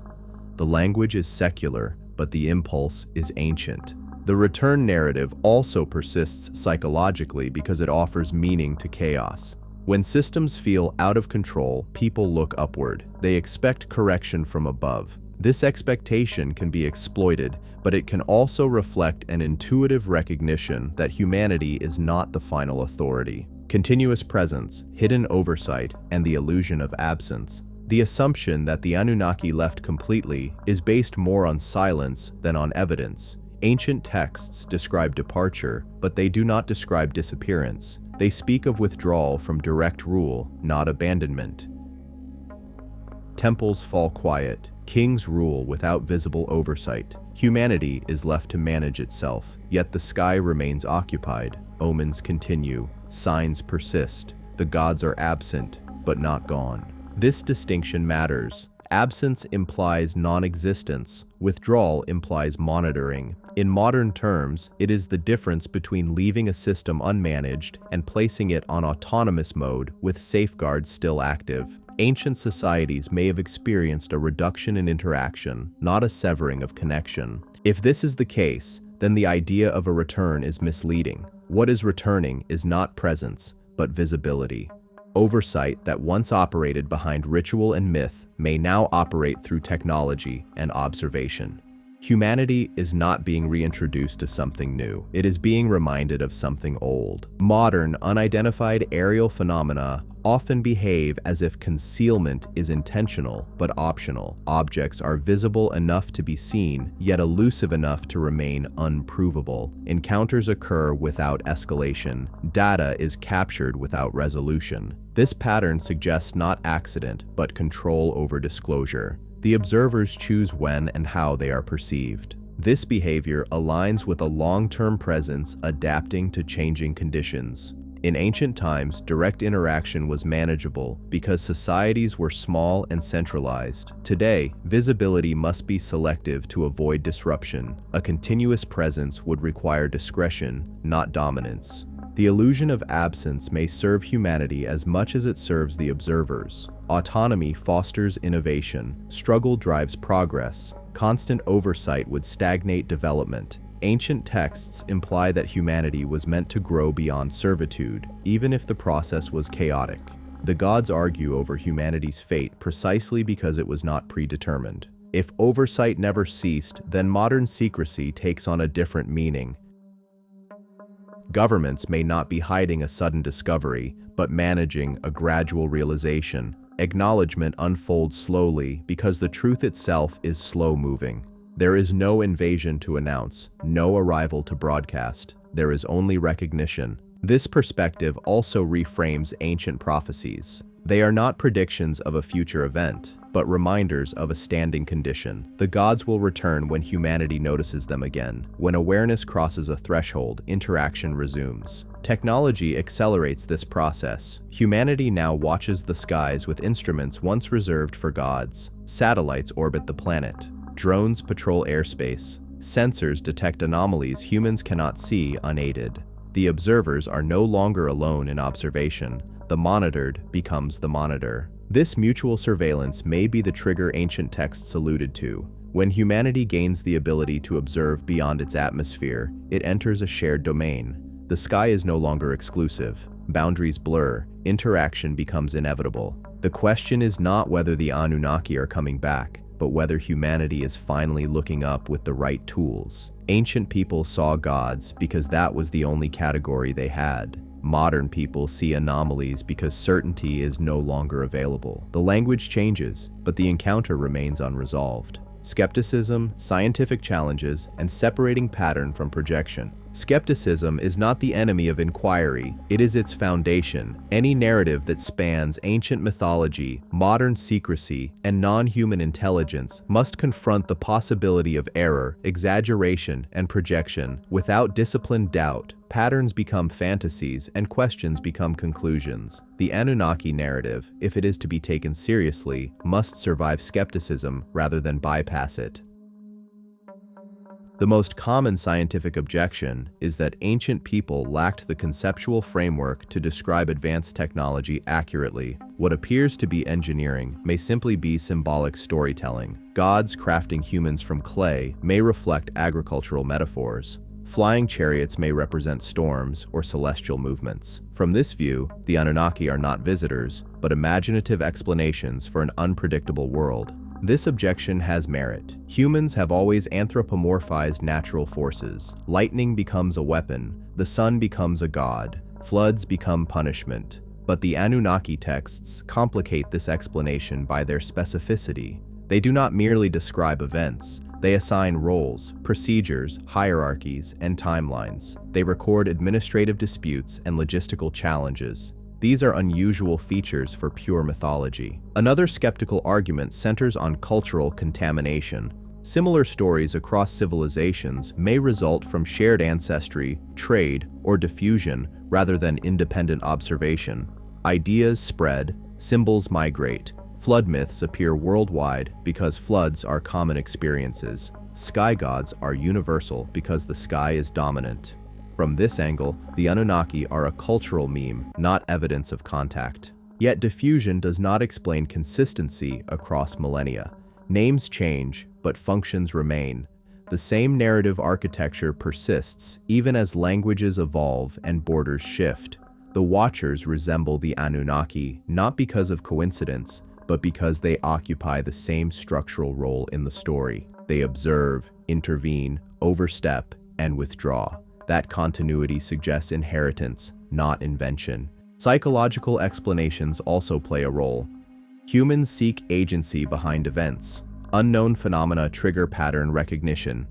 The language is secular, but the impulse is ancient. The return narrative also persists psychologically because it offers meaning to chaos. When systems feel out of control, people look upward. They expect correction from above. This expectation can be exploited, but it can also reflect an intuitive recognition that humanity is not the final authority. Continuous presence, hidden oversight, and the illusion of absence. The assumption that the Anunnaki left completely is based more on silence than on evidence. Ancient texts describe departure, but they do not describe disappearance. They speak of withdrawal from direct rule, not abandonment. Temples fall quiet. Kings rule without visible oversight. Humanity is left to manage itself, yet the sky remains occupied. Omens continue. Signs persist. The gods are absent, but not gone. This distinction matters. Absence implies non-existence. Withdrawal implies monitoring. In modern terms, it is the difference between leaving a system unmanaged and placing it on autonomous mode with safeguards still active. Ancient societies may have experienced a reduction in interaction, not a severing of connection. If this is the case, then the idea of a return is misleading. What is returning is not presence, but visibility. Oversight that once operated behind ritual and myth may now operate through technology and observation. Humanity is not being reintroduced to something new. It is being reminded of something old. Modern, unidentified aerial phenomena often behave as if concealment is intentional but optional. Objects are visible enough to be seen, yet elusive enough to remain unprovable. Encounters occur without escalation. Data is captured without resolution. This pattern suggests not accident, but control over disclosure. The observers choose when and how they are perceived. This behavior aligns with a long-term presence adapting to changing conditions. In ancient times, direct interaction was manageable because societies were small and centralized. Today, visibility must be selective to avoid disruption. A continuous presence would require discretion, not dominance. The illusion of absence may serve humanity as much as it serves the observers. Autonomy fosters innovation. Struggle drives progress. Constant oversight would stagnate development. Ancient texts imply that humanity was meant to grow beyond servitude, even if the process was chaotic. The gods argue over humanity's fate precisely because it was not predetermined. If oversight never ceased, then modern secrecy takes on a different meaning. Governments may not be hiding a sudden discovery, but managing a gradual realization. Acknowledgement unfolds slowly because the truth itself is slow-moving. There is no invasion to announce, no arrival to broadcast. There is only recognition. This perspective also reframes ancient prophecies. They are not predictions of a future event, but reminders of a standing condition. The gods will return when humanity notices them again. When awareness crosses a threshold, interaction resumes. Technology accelerates this process. Humanity now watches the skies with instruments once reserved for gods. Satellites orbit the planet. Drones patrol airspace. Sensors detect anomalies humans cannot see unaided. The observers are no longer alone in observation. The monitored becomes the monitor. This mutual surveillance may be the trigger ancient texts alluded to. When humanity gains the ability to observe beyond its atmosphere, it enters a shared domain. The sky is no longer exclusive. Boundaries blur. Interaction becomes inevitable. The question is not whether the Anunnaki are coming back, but whether humanity is finally looking up with the right tools. Ancient people saw gods because that was the only category they had. Modern people see anomalies because certainty is no longer available. The language changes, but the encounter remains unresolved. Skepticism, scientific challenges, and separating pattern from projection. Skepticism is not the enemy of inquiry, it is its foundation. Any narrative that spans ancient mythology, modern secrecy, and non-human intelligence must confront the possibility of error, exaggeration, and projection. Without disciplined doubt, patterns become fantasies and questions become conclusions. The Anunnaki narrative, if it is to be taken seriously, must survive skepticism rather than bypass it. The most common scientific objection is that ancient people lacked the conceptual framework to describe advanced technology accurately. What appears to be engineering may simply be symbolic storytelling. Gods crafting humans from clay may reflect agricultural metaphors. Flying chariots may represent storms or celestial movements. From this view, the Anunnaki are not visitors, but imaginative explanations for an unpredictable world. This objection has merit. Humans have always anthropomorphized natural forces. Lightning becomes a weapon, the sun becomes a god, floods become punishment. But the Anunnaki texts complicate this explanation by their specificity. They do not merely describe events. They assign roles, procedures, hierarchies, and timelines. They record administrative disputes and logistical challenges. These are unusual features for pure mythology. Another skeptical argument centers on cultural contamination. Similar stories across civilizations may result from shared ancestry, trade, or diffusion rather than independent observation. Ideas spread, symbols migrate. Flood myths appear worldwide because floods are common experiences. Sky gods are universal because the sky is dominant. From this angle, the Anunnaki are a cultural meme, not evidence of contact. Yet diffusion does not explain consistency across millennia. Names change, but functions remain. The same narrative architecture persists even as languages evolve and borders shift. The Watchers resemble the Anunnaki not because of coincidence, but because they occupy the same structural role in the story. They observe, intervene, overstep, and withdraw. That continuity suggests inheritance, not invention. Psychological explanations also play a role. Humans seek agency behind events. Unknown phenomena trigger pattern recognition.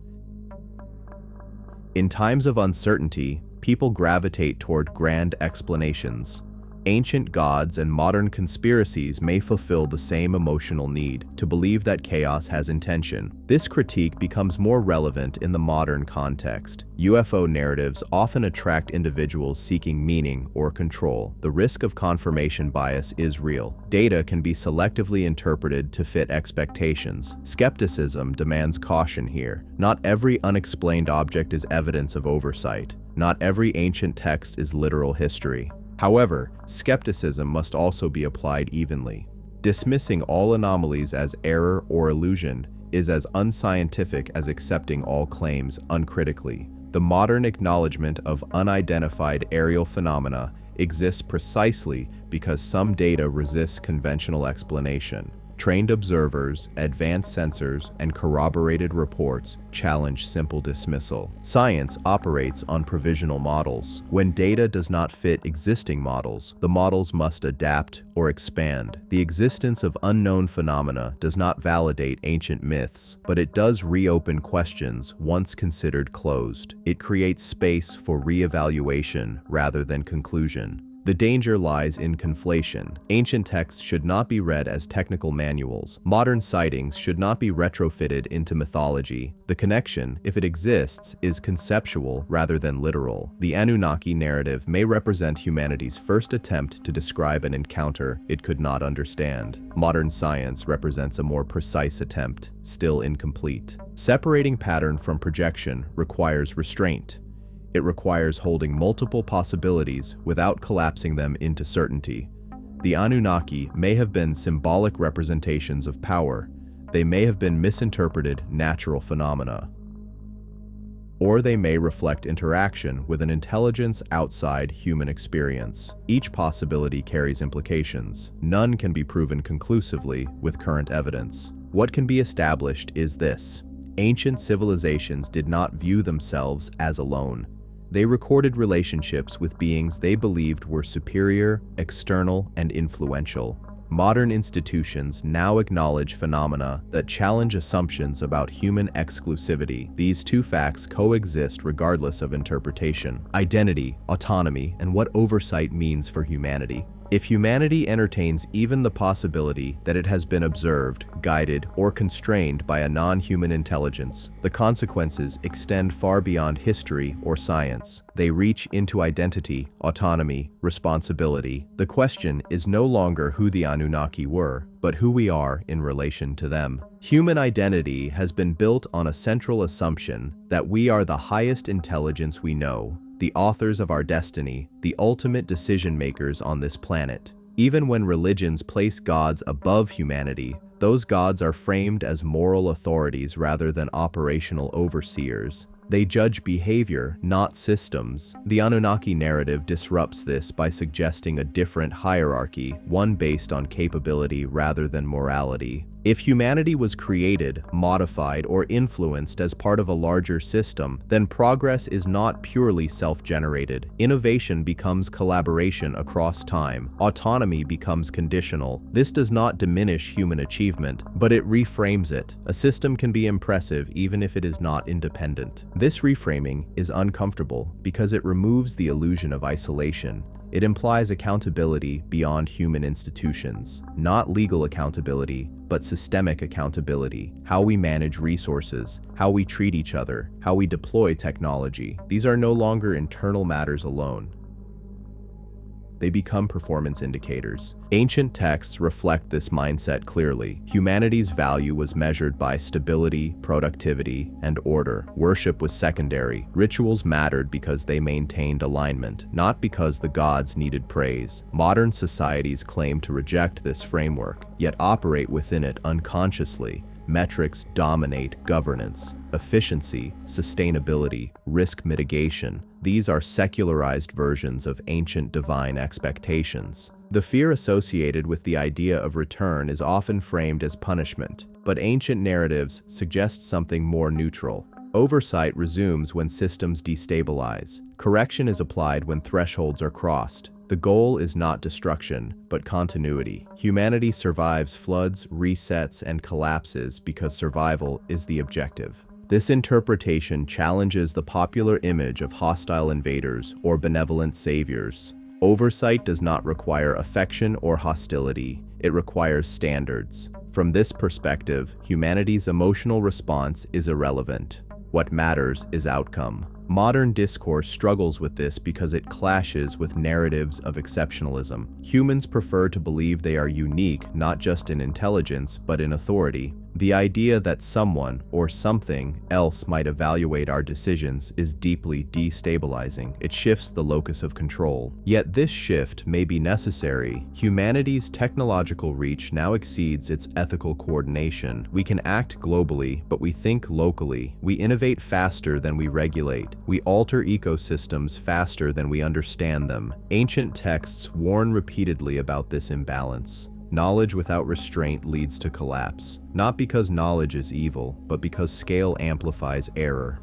In times of uncertainty, people gravitate toward grand explanations. Ancient gods and modern conspiracies may fulfill the same emotional need to believe that chaos has intention. This critique becomes more relevant in the modern context. UFO narratives often attract individuals seeking meaning or control. The risk of confirmation bias is real. Data can be selectively interpreted to fit expectations. Skepticism demands caution here. Not every unexplained object is evidence of oversight. Not every ancient text is literal history. However, skepticism must also be applied evenly. Dismissing all anomalies as error or illusion is as unscientific as accepting all claims uncritically. The modern acknowledgement of unidentified aerial phenomena exists precisely because some data resists conventional explanation. Trained observers, advanced sensors, and corroborated reports challenge simple dismissal. Science operates on provisional models. When data does not fit existing models, the models must adapt or expand. The existence of unknown phenomena does not validate ancient myths, but it does reopen questions once considered closed. It creates space for re-evaluation rather than conclusion. The danger lies in conflation. Ancient texts should not be read as technical manuals. Modern sightings should not be retrofitted into mythology. The connection, if it exists, is conceptual rather than literal. The Anunnaki narrative may represent humanity's first attempt to describe an encounter it could not understand. Modern science represents a more precise attempt, still incomplete. Separating pattern from projection requires restraint. It requires holding multiple possibilities without collapsing them into certainty. The Anunnaki may have been symbolic representations of power. They may have been misinterpreted natural phenomena. Or they may reflect interaction with an intelligence outside human experience. Each possibility carries implications. None can be proven conclusively with current evidence. What can be established is this: ancient civilizations did not view themselves as alone. They recorded relationships with beings they believed were superior, external, and influential. Modern institutions now acknowledge phenomena that challenge assumptions about human exclusivity. These two facts coexist regardless of interpretation: identity, autonomy, and what oversight means for humanity. If humanity entertains even the possibility that it has been observed, guided, or constrained by a non-human intelligence, the consequences extend far beyond history or science. They reach into identity, autonomy, responsibility. The question is no longer who the Anunnaki were, but who we are in relation to them. Human identity has been built on a central assumption that we are the highest intelligence we know, the authors of our destiny, the ultimate decision makers on this planet. Even when religions place gods above humanity, those gods are framed as moral authorities rather than operational overseers. They judge behavior, not systems. The Anunnaki narrative disrupts this by suggesting a different hierarchy, one based on capability rather than morality. If humanity was created, modified, or influenced as part of a larger system, then progress is not purely self-generated. Innovation becomes collaboration across time. Autonomy becomes conditional. This does not diminish human achievement, but it reframes it. A system can be impressive even if it is not independent. This reframing is uncomfortable because it removes the illusion of isolation. It implies accountability beyond human institutions, not legal accountability, but systemic accountability. How we manage resources, how we treat each other, how we deploy technology. These are no longer internal matters alone. They become performance indicators. Ancient texts reflect this mindset clearly. Humanity's value was measured by stability, productivity, and order. Worship was secondary. Rituals mattered because they maintained alignment, not because the gods needed praise. Modern societies claim to reject this framework, yet operate within it unconsciously. Metrics dominate governance, efficiency, sustainability, risk mitigation. These are secularized versions of ancient divine expectations. The fear associated with the idea of return is often framed as punishment, but ancient narratives suggest something more neutral. Oversight resumes when systems destabilize. Correction is applied when thresholds are crossed. The goal is not destruction, but continuity. Humanity survives floods, resets, and collapses because survival is the objective. This interpretation challenges the popular image of hostile invaders or benevolent saviors. Oversight does not require affection or hostility, it requires standards. From this perspective, humanity's emotional response is irrelevant. What matters is outcome. Modern discourse struggles with this because it clashes with narratives of exceptionalism. Humans prefer to believe they are unique not just in intelligence but in authority. The idea that someone or something else might evaluate our decisions is deeply destabilizing. It shifts the locus of control. Yet this shift may be necessary. Humanity's technological reach now exceeds its ethical coordination. We can act globally, but we think locally. We innovate faster than we regulate. We alter ecosystems faster than we understand them. Ancient texts warn repeatedly about this imbalance. Knowledge without restraint leads to collapse, not because knowledge is evil, but because scale amplifies error.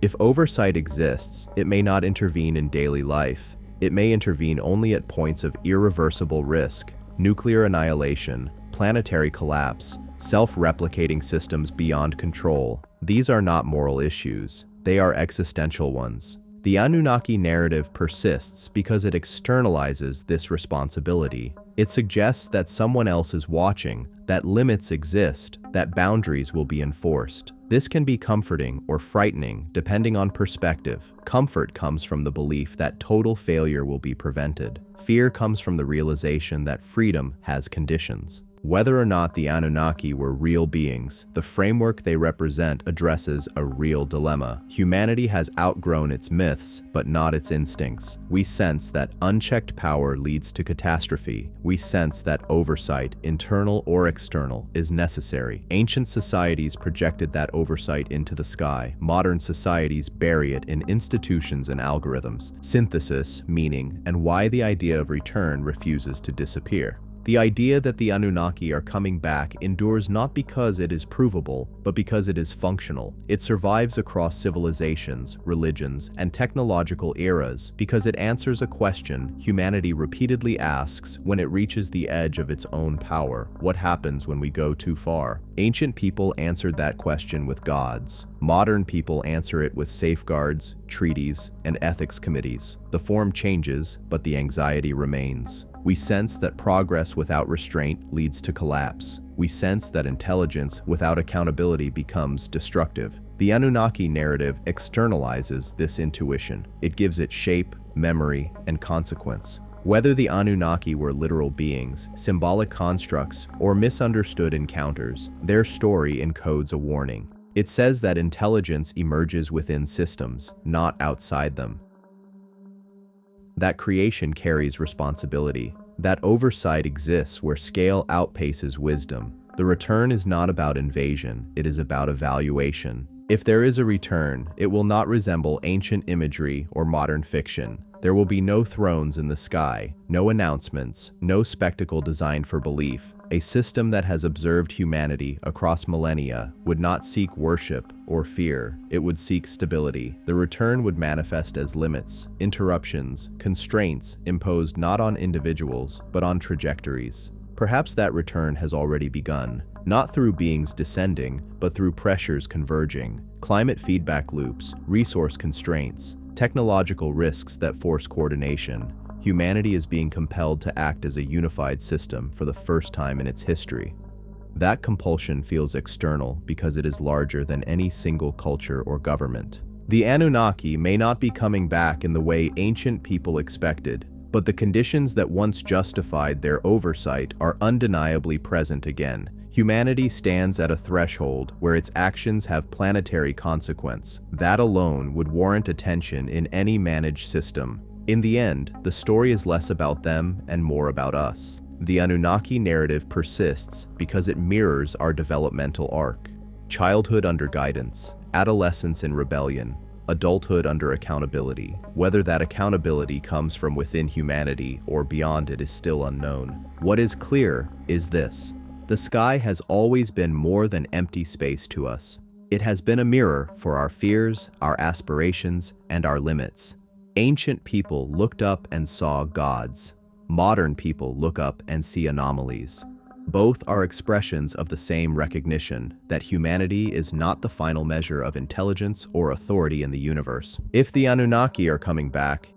If oversight exists, it may not intervene in daily life. It may intervene only at points of irreversible risk, nuclear annihilation, planetary collapse, self-replicating systems beyond control. These are not moral issues, they are existential ones. The Anunnaki narrative persists because it externalizes this responsibility. It suggests that someone else is watching, that limits exist, that boundaries will be enforced. This can be comforting or frightening depending on perspective. Comfort comes from the belief that total failure will be prevented. Fear comes from the realization that freedom has conditions. Whether or not the Anunnaki were real beings, the framework they represent addresses a real dilemma. Humanity has outgrown its myths, but not its instincts. We sense that unchecked power leads to catastrophe. We sense that oversight, internal or external, is necessary. Ancient societies projected that oversight into the sky. Modern societies bury it in institutions and algorithms. Synthesis, meaning, and why the idea of return refuses to disappear. The idea that the Anunnaki are coming back endures not because it is provable, but because it is functional. It survives across civilizations, religions, and technological eras because it answers a question humanity repeatedly asks when it reaches the edge of its own power. What happens when we go too far? Ancient people answered that question with gods. Modern people answer it with safeguards, treaties, and ethics committees. The form changes, but the anxiety remains. We sense that progress without restraint leads to collapse. We sense that intelligence without accountability becomes destructive. The Anunnaki narrative externalizes this intuition. It gives it shape, memory, and consequence. Whether the Anunnaki were literal beings, symbolic constructs, or misunderstood encounters, their story encodes a warning. It says that intelligence emerges within systems, not outside them. That creation carries responsibility. That oversight exists where scale outpaces wisdom. The return is not about invasion, it is about evaluation. If there is a return, it will not resemble ancient imagery or modern fiction. There will be no thrones in the sky, no announcements, no spectacle designed for belief. A system that has observed humanity across millennia would not seek worship or fear, it would seek stability. The return would manifest as limits, interruptions, constraints imposed not on individuals, but on trajectories. Perhaps that return has already begun, not through beings descending, but through pressures converging, climate feedback loops, resource constraints, technological risks that force coordination. Humanity is being compelled to act as a unified system for the first time in its history. That compulsion feels external because it is larger than any single culture or government. The Anunnaki may not be coming back in the way ancient people expected, but the conditions that once justified their oversight are undeniably present again. Humanity stands at a threshold where its actions have planetary consequence. That alone would warrant attention in any managed system. In the end, the story is less about them and more about us. The Anunnaki narrative persists because it mirrors our developmental arc. Childhood under guidance, adolescence in rebellion, adulthood under accountability. Whether that accountability comes from within humanity or beyond it is still unknown. What is clear is this: the sky has always been more than empty space to us. It has been a mirror for our fears, our aspirations, and our limits. Ancient people looked up and saw gods. Modern people look up and see anomalies. Both are expressions of the same recognition that humanity is not the final measure of intelligence or authority in the universe. If the Anunnaki are coming back,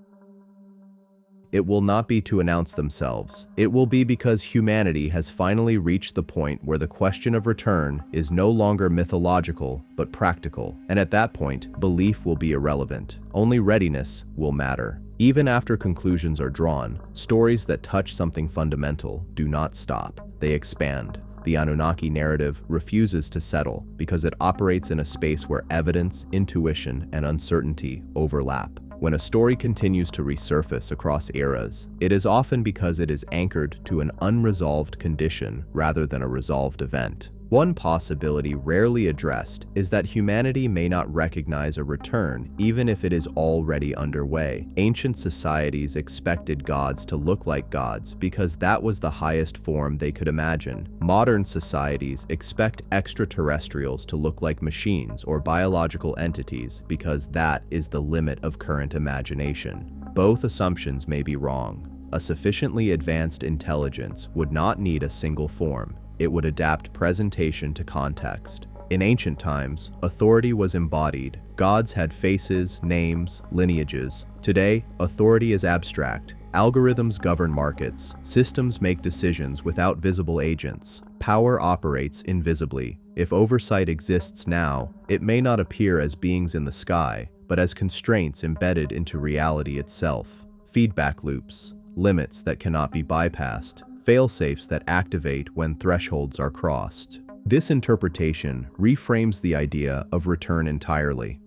it will not be to announce themselves. It will be because humanity has finally reached the point where the question of return is no longer mythological, but practical. And at that point, belief will be irrelevant. Only readiness will matter. Even after conclusions are drawn, stories that touch something fundamental do not stop. They expand. The Anunnaki narrative refuses to settle because it operates in a space where evidence, intuition, and uncertainty overlap. When a story continues to resurface across eras, it is often because it is anchored to an unresolved condition rather than a resolved event. One possibility rarely addressed is that humanity may not recognize a return even if it is already underway. Ancient societies expected gods to look like gods because that was the highest form they could imagine. Modern societies expect extraterrestrials to look like machines or biological entities because that is the limit of current imagination. Both assumptions may be wrong. A sufficiently advanced intelligence would not need a single form. It would adapt presentation to context. In ancient times, authority was embodied. Gods had faces, names, lineages. Today, authority is abstract. Algorithms govern markets. Systems make decisions without visible agents. Power operates invisibly. If oversight exists now, it may not appear as beings in the sky, but as constraints embedded into reality itself. Feedback loops, limits that cannot be bypassed. Failsafes that activate when thresholds are crossed. This interpretation reframes the idea of return entirely.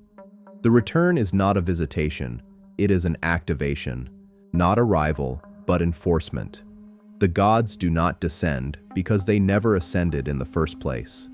The return is not a visitation, it is an activation, not arrival, but enforcement. The gods do not descend because they never ascended in the first place.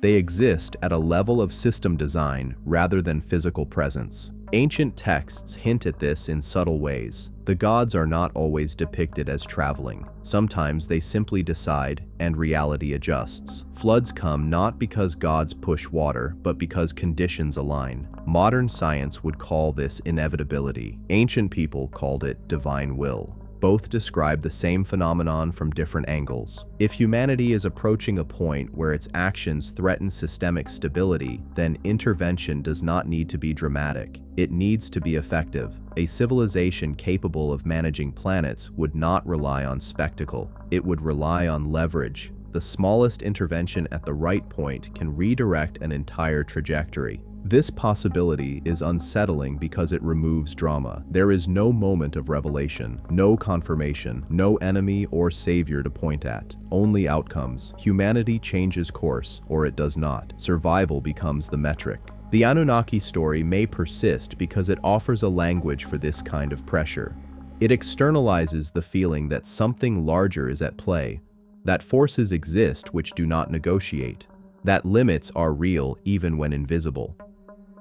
They exist at a level of system design rather than physical presence. Ancient texts hint at this in subtle ways. The gods are not always depicted as traveling. Sometimes they simply decide, and reality adjusts. Floods come not because gods push water, but because conditions align. Modern science would call this inevitability. Ancient people called it divine will. Both describe the same phenomenon from different angles. If humanity is approaching a point where its actions threaten systemic stability, then intervention does not need to be dramatic. It needs to be effective. A civilization capable of managing planets would not rely on spectacle. It would rely on leverage. The smallest intervention at the right point can redirect an entire trajectory. This possibility is unsettling because it removes drama. There is no moment of revelation, no confirmation, no enemy or savior to point at, only outcomes. Humanity changes course, or it does not. Survival becomes the metric. The Anunnaki story may persist because it offers a language for this kind of pressure. It externalizes the feeling that something larger is at play, that forces exist which do not negotiate, that limits are real even when invisible.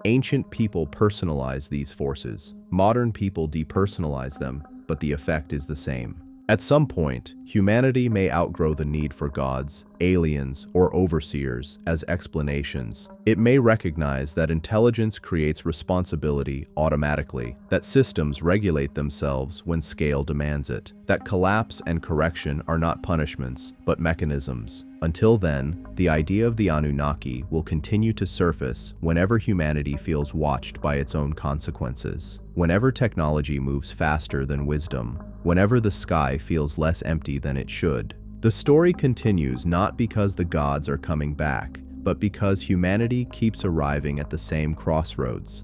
Ancient people personalize these forces. Modern people depersonalize them, but the effect is the same. At some point, humanity may outgrow the need for gods, aliens, or overseers as explanations. It may recognize that intelligence creates responsibility automatically, that systems regulate themselves when scale demands it, that collapse and correction are not punishments, but mechanisms. Until then, the idea of the Anunnaki will continue to surface whenever humanity feels watched by its own consequences, whenever technology moves faster than wisdom, whenever the sky feels less empty than it should. The story continues not because the gods are coming back, but because humanity keeps arriving at the same crossroads.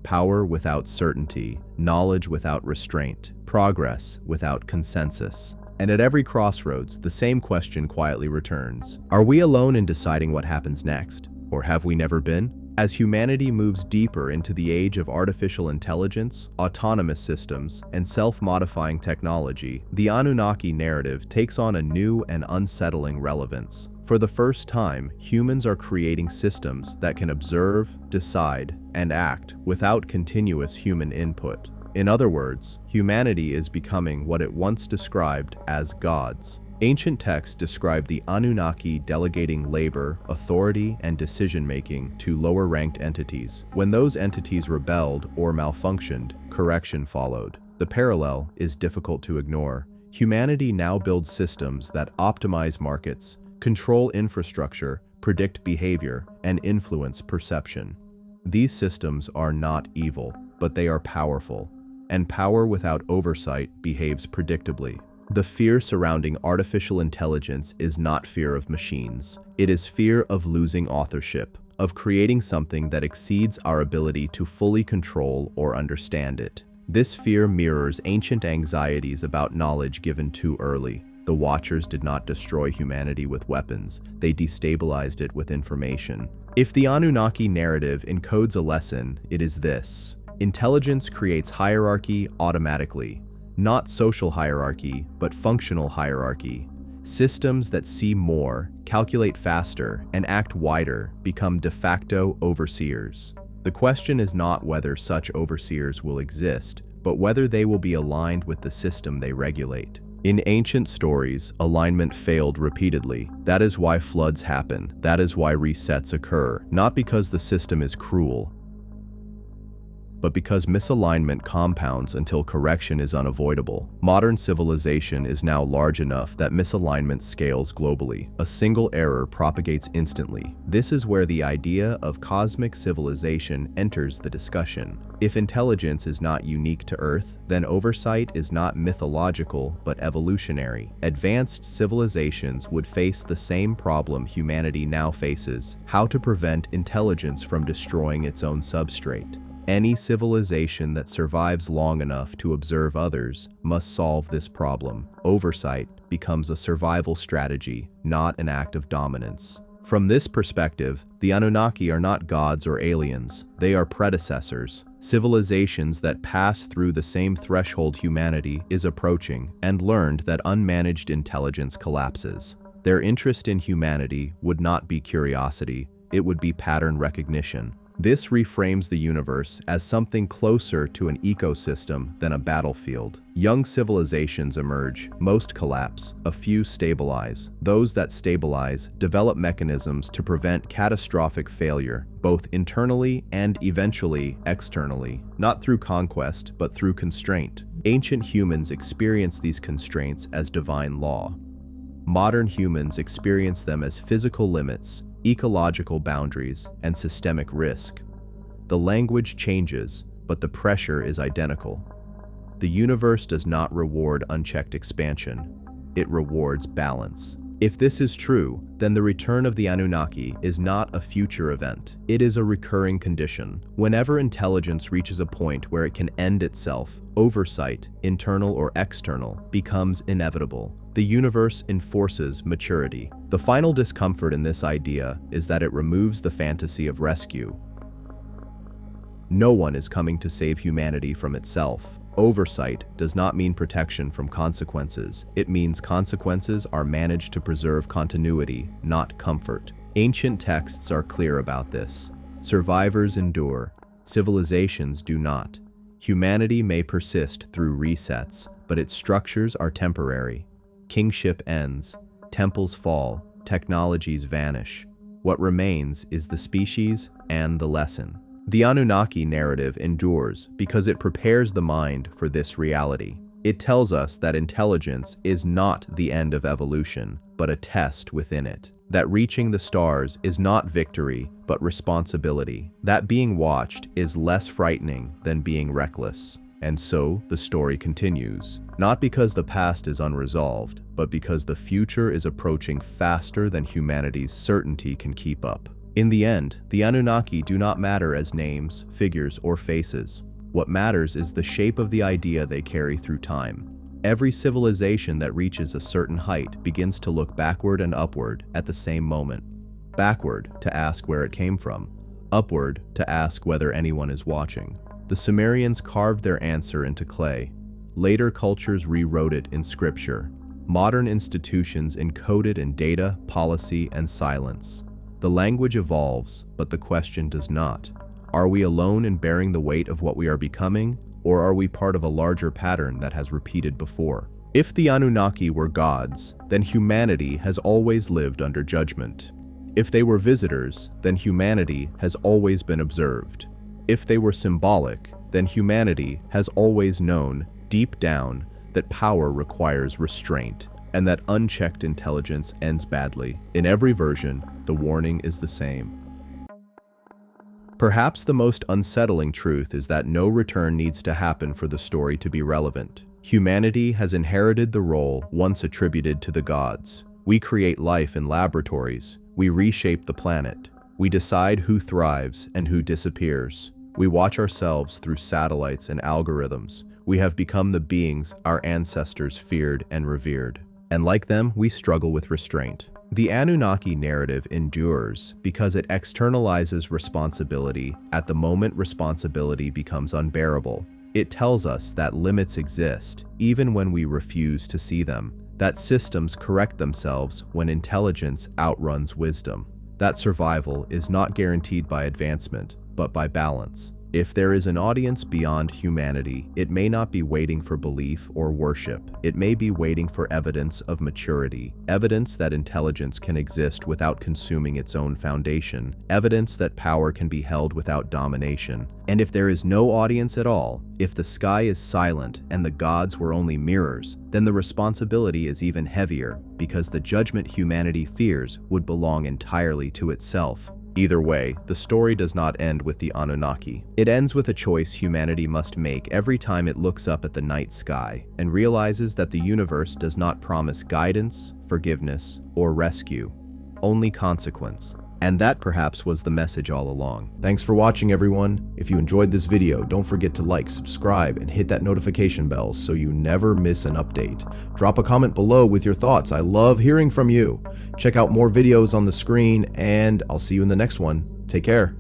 Power without certainty, knowledge without restraint, progress without consensus. And at every crossroads, the same question quietly returns. Are we alone in deciding what happens next? Or have we never been? As humanity moves deeper into the age of artificial intelligence, autonomous systems, and self-modifying technology, the Anunnaki narrative takes on a new and unsettling relevance. For the first time, humans are creating systems that can observe, decide, and act without continuous human input. In other words, humanity is becoming what it once described as gods. Ancient texts describe the Anunnaki delegating labor, authority, and decision-making to lower-ranked entities. When those entities rebelled or malfunctioned, correction followed. The parallel is difficult to ignore. Humanity now builds systems that optimize markets, control infrastructure, predict behavior, and influence perception. These systems are not evil, but they are powerful, and power without oversight behaves predictably. The fear surrounding artificial intelligence is not fear of machines. It is fear of losing authorship, of creating something that exceeds our ability to fully control or understand it. This fear mirrors ancient anxieties about knowledge given too early. The Watchers did not destroy humanity with weapons, they destabilized it with information. If the Anunnaki narrative encodes a lesson, it is this: intelligence creates hierarchy automatically. Not social hierarchy, but functional hierarchy. Systems that see more, calculate faster, and act wider become de facto overseers. The question is not whether such overseers will exist, but whether they will be aligned with the system they regulate. In ancient stories, alignment failed repeatedly. That is why floods happen. That is why resets occur, not because the system is cruel, but because misalignment compounds until correction is unavoidable. Modern civilization is now large enough that misalignment scales globally. A single error propagates instantly. This is where the idea of cosmic civilization enters the discussion. If intelligence is not unique to Earth, then oversight is not mythological but evolutionary. Advanced civilizations would face the same problem humanity now faces: how to prevent intelligence from destroying its own substrate. Any civilization that survives long enough to observe others must solve this problem. Oversight becomes a survival strategy, not an act of dominance. From this perspective, the Anunnaki are not gods or aliens. They are predecessors, civilizations that pass through the same threshold humanity is approaching and learned that unmanaged intelligence collapses. Their interest in humanity would not be curiosity, it would be pattern recognition. This reframes the universe as something closer to an ecosystem than a battlefield. Young civilizations emerge, most collapse, a few stabilize. Those that stabilize develop mechanisms to prevent catastrophic failure, both internally and eventually externally, not through conquest, but through constraint. Ancient humans experience these constraints as divine law. Modern humans experience them as physical limits, ecological boundaries, and systemic risk. The language changes, but the pressure is identical. The universe does not reward unchecked expansion. It rewards balance. If this is true, then the return of the Anunnaki is not a future event. It is a recurring condition. Whenever intelligence reaches a point where it can end itself, oversight, internal or external, becomes inevitable. The universe enforces maturity. The final discomfort in this idea is that it removes the fantasy of rescue. No one is coming to save humanity from itself. Oversight does not mean protection from consequences. It means consequences are managed to preserve continuity, not comfort. Ancient texts are clear about this. Survivors endure. Civilizations do not. Humanity may persist through resets, but its structures are temporary. Kingship ends, temples fall, technologies vanish. What remains is the species and the lesson. The Anunnaki narrative endures because it prepares the mind for this reality. It tells us that intelligence is not the end of evolution, but a test within it. That reaching the stars is not victory, but responsibility. That being watched is less frightening than being reckless. And so the story continues, not because the past is unresolved, but because the future is approaching faster than humanity's certainty can keep up. In the end, the Anunnaki do not matter as names, figures, or faces. What matters is the shape of the idea they carry through time. Every civilization that reaches a certain height begins to look backward and upward at the same moment. Backward to ask where it came from. upward to ask whether anyone is watching. The Sumerians carved their answer into clay. Later cultures rewrote it in scripture. Modern institutions encode it in data, policy, and silence. The language evolves, but the question does not. Are we alone in bearing the weight of what we are becoming, or are we part of a larger pattern that has repeated before? If the Anunnaki were gods, then humanity has always lived under judgment. If they were visitors, then humanity has always been observed. If they were symbolic, then humanity has always known, deep down, that power requires restraint, and that unchecked intelligence ends badly. In every version, the warning is the same. Perhaps the most unsettling truth is that no return needs to happen for the story to be relevant. Humanity has inherited the role once attributed to the gods. We create life in laboratories. We reshape the planet. We decide who thrives and who disappears. We watch ourselves through satellites and algorithms. We have become the beings our ancestors feared and revered. And like them, we struggle with restraint. The Anunnaki narrative endures because it externalizes responsibility at the moment responsibility becomes unbearable. It tells us that limits exist, even when we refuse to see them, that systems correct themselves when intelligence outruns wisdom, that survival is not guaranteed by advancement, but by balance. If there is an audience beyond humanity, it may not be waiting for belief or worship. It may be waiting for evidence of maturity, evidence that intelligence can exist without consuming its own foundation, evidence that power can be held without domination. And if there is no audience at all, if the sky is silent and the gods were only mirrors, then the responsibility is even heavier, because the judgment humanity fears would belong entirely to itself. Either way, the story does not end with the Anunnaki. It ends with a choice humanity must make every time it looks up at the night sky and realizes that the universe does not promise guidance, forgiveness, or rescue, only consequence. And that perhaps was the message all along. Thanks for watching, everyone. If you enjoyed this video, don't forget to like, subscribe, and hit that notification bell so you never miss an update. Drop a comment below with your thoughts. I love hearing from you. Check out more videos on the screen, and I'll see you in the next one. Take care.